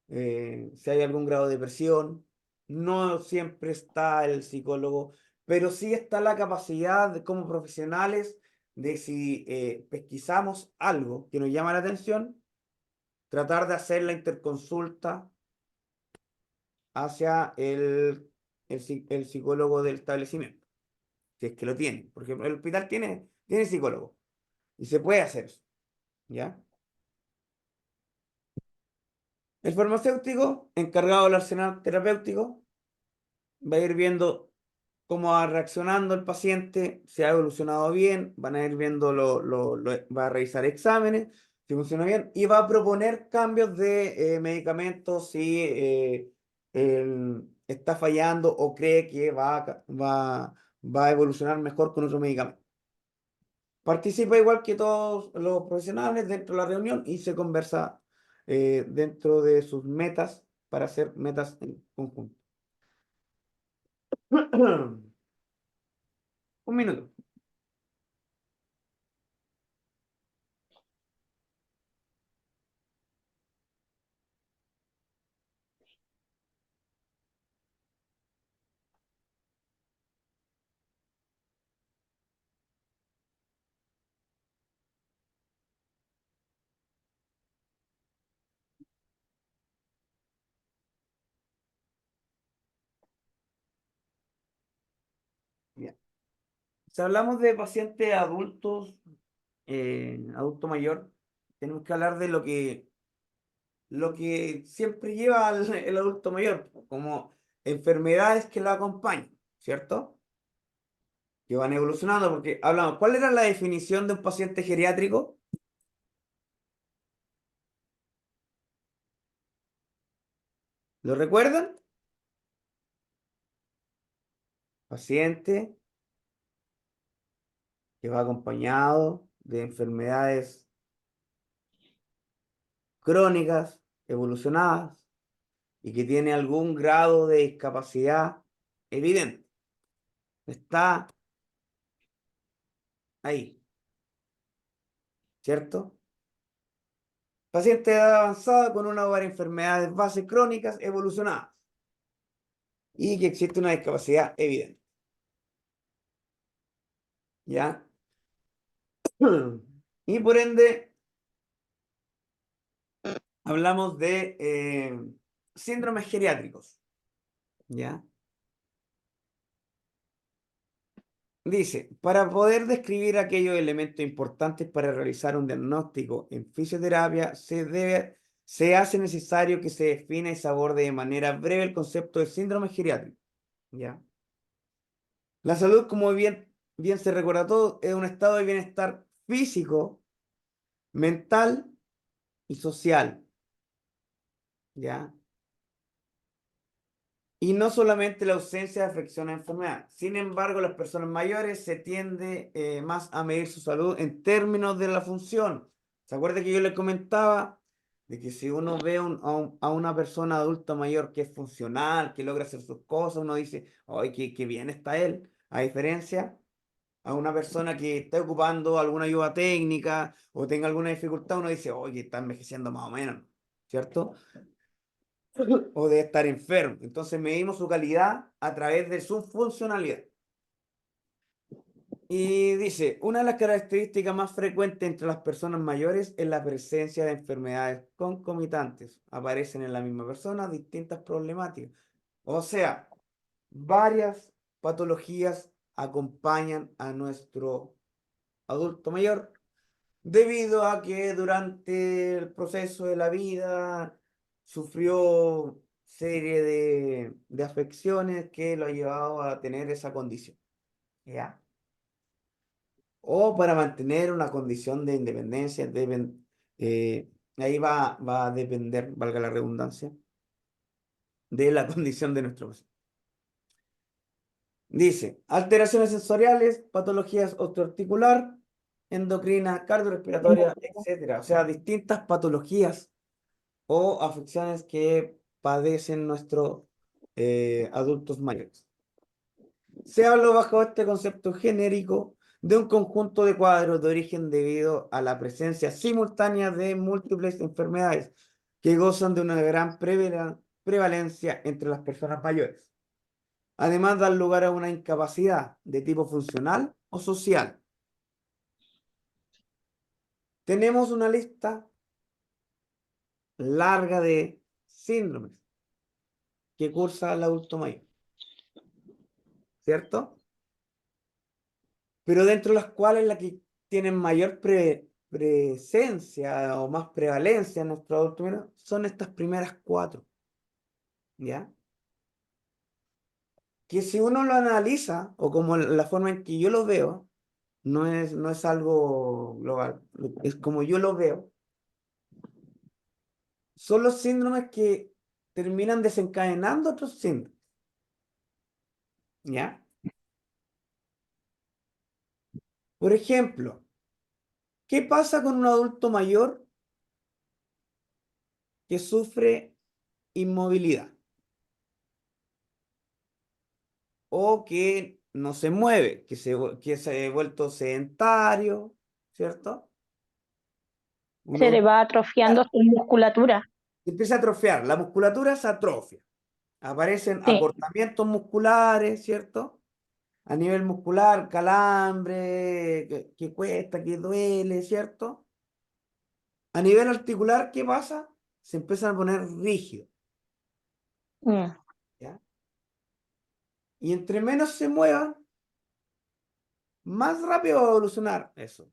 Si hay algún grado de depresión. No siempre está el psicólogo, pero sí está la capacidad como profesionales de si pesquisamos algo que nos llama la atención, tratar de hacer la interconsulta hacia el psicólogo del establecimiento, si es que lo tiene. Por ejemplo, el hospital tiene psicólogo y se puede hacer eso, ¿ya? El farmacéutico, encargado del arsenal terapéutico, va a ir viendo cómo va reaccionando el paciente, si ha evolucionado bien, van a ir viendo, va a revisar exámenes, si funciona bien, y va a proponer cambios de medicamentos si está fallando o cree que va a evolucionar mejor con otro medicamento. Participa igual que todos los profesionales dentro de la reunión y se conversa dentro de sus metas para hacer metas en conjunto. Un minuto. Bien. Si hablamos de pacientes adultos, adulto mayor, tenemos que hablar de lo que siempre lleva el adulto mayor, como enfermedades que lo acompañan, ¿cierto? Que van evolucionando, porque hablamos, ¿cuál era la definición de un paciente geriátrico? ¿Lo recuerdan? Paciente que va acompañado de enfermedades crónicas, evolucionadas, y que tiene algún grado de discapacidad evidente. Está ahí, ¿cierto? Paciente de edad avanzada con una o varias enfermedades base crónicas evolucionadas y que existe una discapacidad evidente. ¿Ya? Y por ende, hablamos de síndromes geriátricos. ¿Ya? Dice, para poder describir aquellos elementos importantes para realizar un diagnóstico en fisioterapia, se hace necesario que se defina y se aborde de manera breve el concepto de síndrome geriátrico. ¿Ya? La salud, como bien se recuerda todo, es un estado de bienestar físico, mental y social. ¿Ya? Y no solamente la ausencia de afección a enfermedad. Sin embargo, las personas mayores se tiende más a medir su salud en términos de la función, ¿Se acuerda que yo le comentaba de que si uno ve a una persona adulta mayor que es funcional, que logra hacer sus cosas, uno dice, ¡ay, qué bien está él! A diferencia a una persona que está ocupando alguna ayuda técnica o tenga alguna dificultad, uno dice, oye, está envejeciendo más o menos, ¿cierto? O de estar enfermo. Entonces medimos su calidad a través de su funcionalidad. Y dice, una de las características más frecuentes entre las personas mayores es la presencia de enfermedades concomitantes. Aparecen en la misma persona distintas problemáticas. O sea, varias patologías acompañan a nuestro adulto mayor debido a que durante el proceso de la vida sufrió serie de afecciones que lo ha llevado a tener esa condición. ¿Ya? O para mantener una condición de independencia, eh, ahí va a depender, valga la redundancia, de la condición de nuestro paciente. Dice, alteraciones sensoriales, patologías osteoarticular, endocrina, cardiorrespiratoria, etcétera. O sea, distintas patologías o afecciones que padecen nuestros adultos mayores. Se habla bajo este concepto genérico de un conjunto de cuadros de origen debido a la presencia simultánea de múltiples enfermedades que gozan de una gran prevalencia entre las personas mayores. Además, dan lugar a una incapacidad de tipo funcional o social. Tenemos una lista larga de síndromes que cursa el adulto mayor, ¿cierto? Pero dentro de las cuales la que tienen mayor presencia o más prevalencia en nuestro adulto mayor son estas primeras 4, ¿ya? Que si uno lo analiza, o como la forma en que yo lo veo, no es algo global, es como yo lo veo, son los síndromes que terminan desencadenando otros síndromes, ¿ya? Por ejemplo, ¿qué pasa con un adulto mayor que sufre inmovilidad o que no se mueve, que se ha vuelto sedentario, ¿cierto? Un Se le adulto va atrofiando su musculatura. que empieza a atrofiar, la musculatura se atrofia, aparecen Sí, acortamientos musculares, ¿cierto? A nivel muscular, calambre, que cuesta, que duele, ¿cierto? A nivel articular, ¿qué pasa? Se empiezan a poner rígidos, mm, ¿ya? Y entre menos se muevan, más rápido va a evolucionar eso.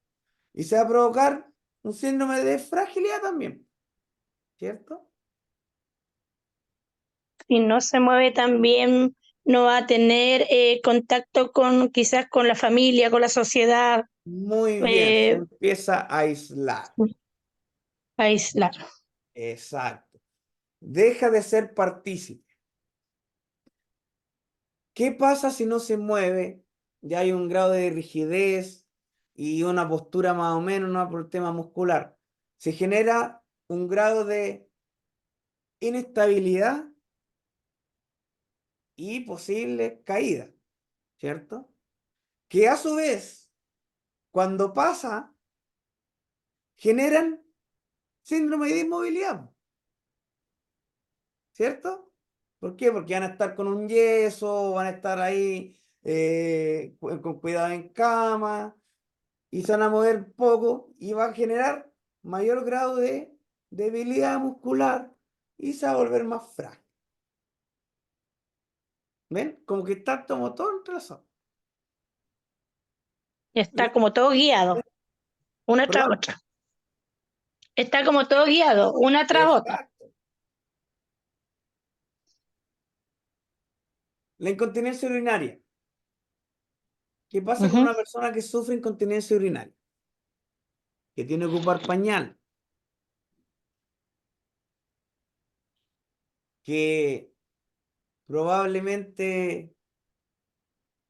Y se va a provocar un síndrome de fragilidad también, ¿cierto? si no se mueve también, no va a tener contacto con quizás con la familia, con la sociedad, Muy bien, se eh, empieza a aislar. aislar. Exacto. Deja de ser partícipe. ¿Qué pasa si no se mueve? Ya hay un grado de rigidez y una postura más o menos, no por el tema muscular. Se genera un grado de inestabilidad y posible caída, ¿cierto? Que a su vez, cuando pasa, generan síndrome de inmovilidad, ¿cierto? ¿Por qué? Porque van a estar con un yeso, van a estar ahí con cuidado en cama y se van a mover poco y va a generar mayor grado de debilidad muscular y se va a volver más frágil. ¿Ven? Como que está como todo entrelazado. Está como todo guiado, una tras ¿Perdón? otra. Está como todo guiado, una tras otra. Exacto. La incontinencia urinaria. ¿Qué pasa con Ujú. una persona que sufre incontinencia urinaria? Que tiene que ocupar pañal, que probablemente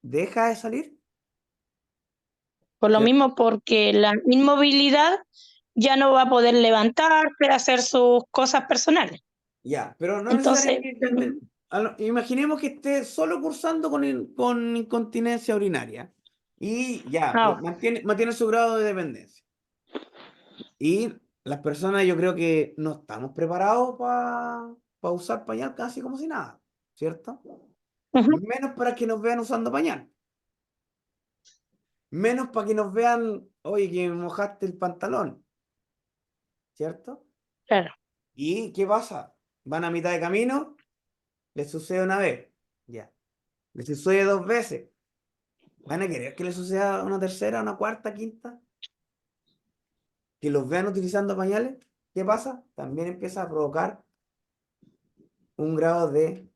deja de salir, Por lo ¿cierto? mismo, porque la inmovilidad ya no va a poder levantarse, hacer sus cosas personales. Ya, pero no Entonces, necesariamente. Imaginemos que esté solo cursando con incontinencia urinaria y ya, ah, mantiene su grado de dependencia. Y las personas, yo creo que no estamos preparados para usar pañal casi como si nada, ¿cierto? ujú, Menos para que nos vean usando pañal. Menos para que nos vean, oye, que me mojaste el pantalón, ¿cierto? claro, ¿Y qué pasa? Van a mitad de camino, les sucede una vez, ya. Les sucede dos veces. ¿Van a querer que les suceda una tercera, una cuarta, quinta? Que los vean utilizando pañales. ¿Qué pasa? También empieza a provocar un grado de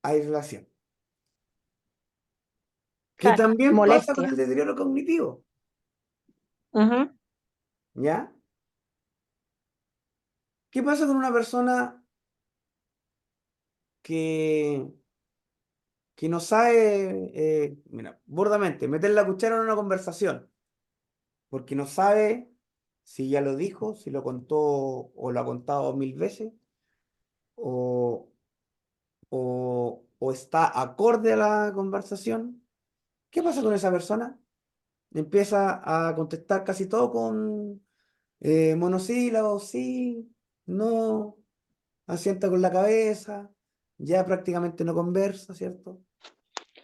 aislación. Que claro, también pasa con molestia. el deterioro cognitivo, Ujú, ¿ya? ¿Qué pasa con una persona que, que no sabe, mira, burdamente, meter la cuchara en una conversación? Porque no sabe si ya lo dijo, si lo contó o lo ha contado mil veces, o, o está acorde a la conversación. ¿Qué pasa con esa persona? Empieza a contestar casi todo con monosílabos, sí, no, asienta con la cabeza, ya prácticamente no conversa, ¿cierto?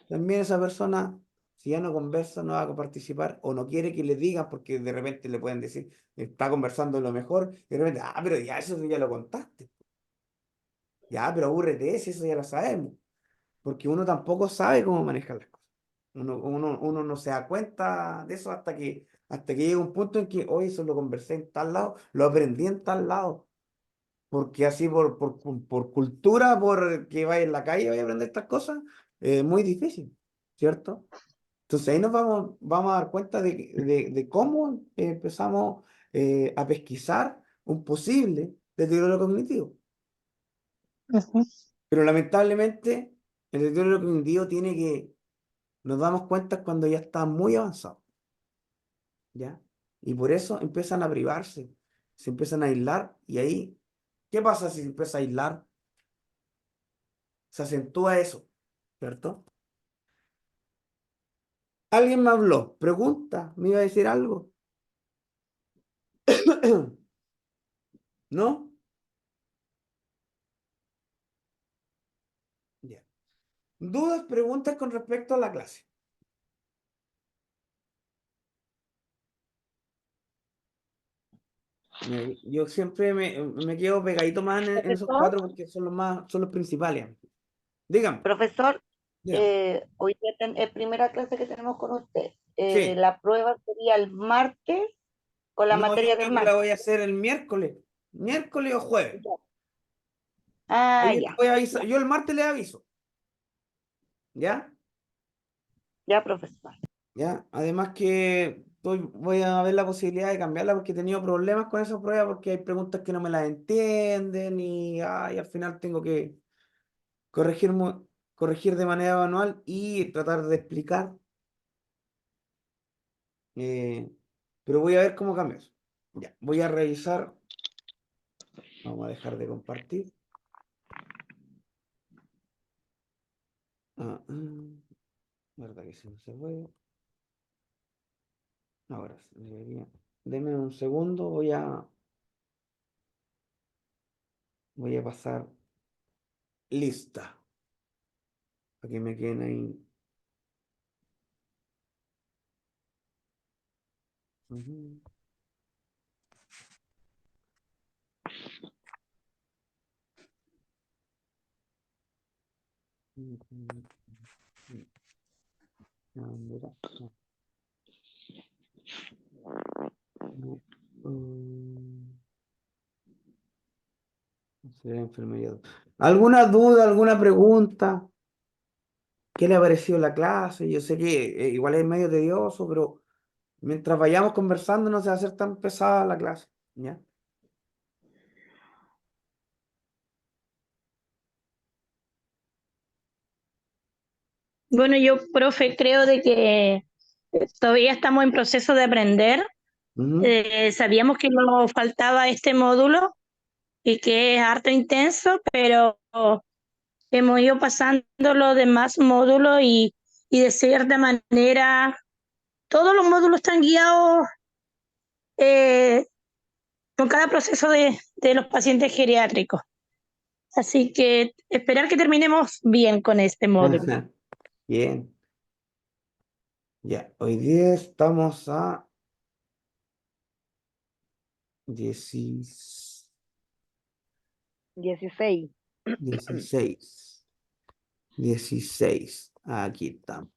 También esa persona, si ya no conversa, no va a participar o no quiere que le digan porque de repente le pueden decir, está conversando lo mejor, y de repente, pero ya eso ya lo contaste, ya, pero aburrete, si eso ya lo sabemos, porque uno tampoco sabe cómo manejar las cosas. Uno no se da cuenta de eso hasta que llega un punto en que, hoy eso lo conversé en tal lado, lo aprendí en tal lado, porque así por cultura, por que vaya en la calle, vaya a aprender estas cosas, es muy difícil, ¿cierto? Entonces ahí nos vamos a dar cuenta de cómo empezamos a pesquisar un posible deterioro cognitivo. ujú. Pero lamentablemente el deterioro cognitivo nos damos cuenta cuando ya está muy avanzado, ¿ya? Y por eso empiezan a privarse, se empiezan a aislar y ahí, ¿qué pasa si se empieza a aislar? Se acentúa eso, ¿cierto? Alguien me habló, pregunta, me iba a decir algo. ¿No? Ya. ¿Dudas, preguntas con respecto a la clase? Yo siempre me quedo pegadito más en esos Profesor, cuatro porque son los principales. Dígame, profesor, dígame. hoy día es primera clase que tenemos con usted. Sí. La prueba sería el martes con la No, yo materia del creo que la martes. voy a hacer el miércoles o jueves. Ya. Ah, Ahí te ya, voy a avisar. ya, Yo el martes le aviso, ¿ya? ya, profesor. ¿Ya? Además que voy a ver la posibilidad de cambiarla porque he tenido problemas con esa prueba porque hay preguntas que no me las entienden y al final tengo que corregir, corregir de manera manual y tratar de explicar. eh, pero voy a ver cómo cambio eso. Ya, voy a revisar. Vamos a dejar de compartir. Ah, verdad que si no se puede. Ahora sí, debería. Deme un segundo, voy a pasar lista. Para que me queden ahí. Ujú. No, mira, no, no, no sé, enfermería. ¿Alguna duda, alguna pregunta? ¿Qué le ha parecido la clase? Yo sé que igual es medio tedioso, pero mientras vayamos conversando no se va a hacer tan pesada la clase. ¿Ya? Bueno, yo, profe, creo de que todavía estamos en proceso de aprender, Ujú. Sabíamos que nos faltaba este módulo y que es harto intenso, pero hemos ido pasando los demás módulos y de cierta manera todos los módulos están guiados eh, con cada proceso de los pacientes geriátricos. Así que esperar que terminemos bien con este módulo. Ajá. Bien. Ya, hoy día estamos a 16. 16. 16. Aquí estamos.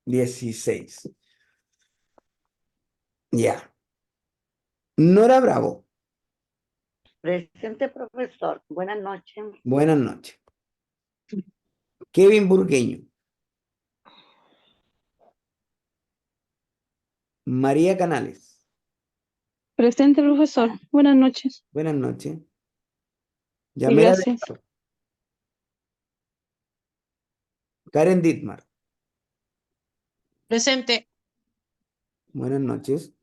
16. Ya. Nora Bravo. Presente, profesor. Buenas noches. Buenas noches. Kevin Burgueño. María Canales. Presente, profesor. Buenas noches. Buenas noches. Sí, Yamela gracias. Delgado. Karen Dittmar. Presente. Buenas noches.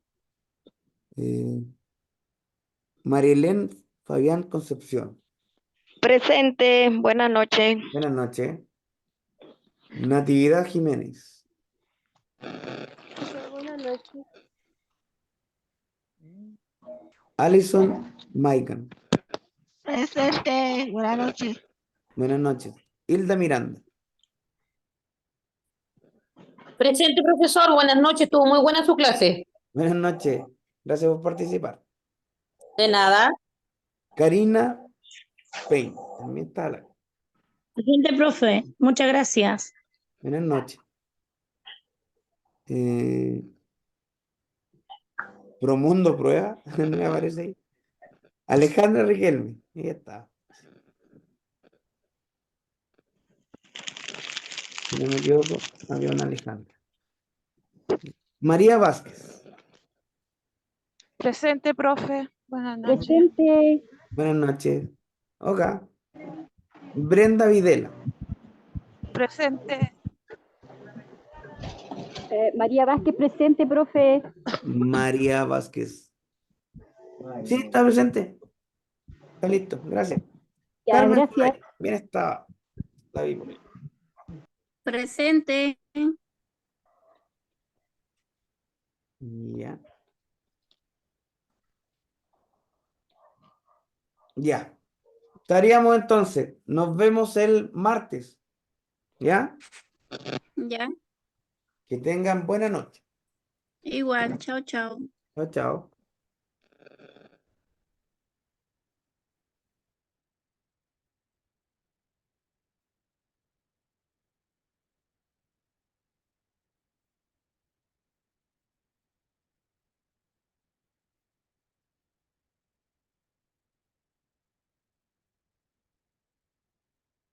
Marilén Fabián Concepción. Presente, buenas noches. Buenas noches. Natividad Jiménez. Buenas noches. Alison Maican. Presente, buenas noches. Buenas noches. Hilda Miranda. Presente, profesor. Buenas noches. Estuvo muy buena su clase. Buenas noches. Gracias por participar. De nada. Karina Payne. También está la. Presente, profe. Muchas gracias. Buenas noches. Promundo Prueba. No me aparece ahí. Alejandra Riquelme. Ahí está. Si no me equivoco, había una Alejandra. María Vázquez. Presente, profe. Buenas noches. Presente. Buenas noches. Oka. Brenda Videla. Presente. María Vázquez, presente, profe. María Vázquez. Sí, está presente. Está listo, gracias. Ya, Carmen gracias. Solaya. Bien está. La vi por ahí. Presente. Ya. Ya. Estaríamos entonces. Nos vemos el martes. ¿Ya? Ya. Que tengan buena noche. Igual. Chao, chao. Chao, chao.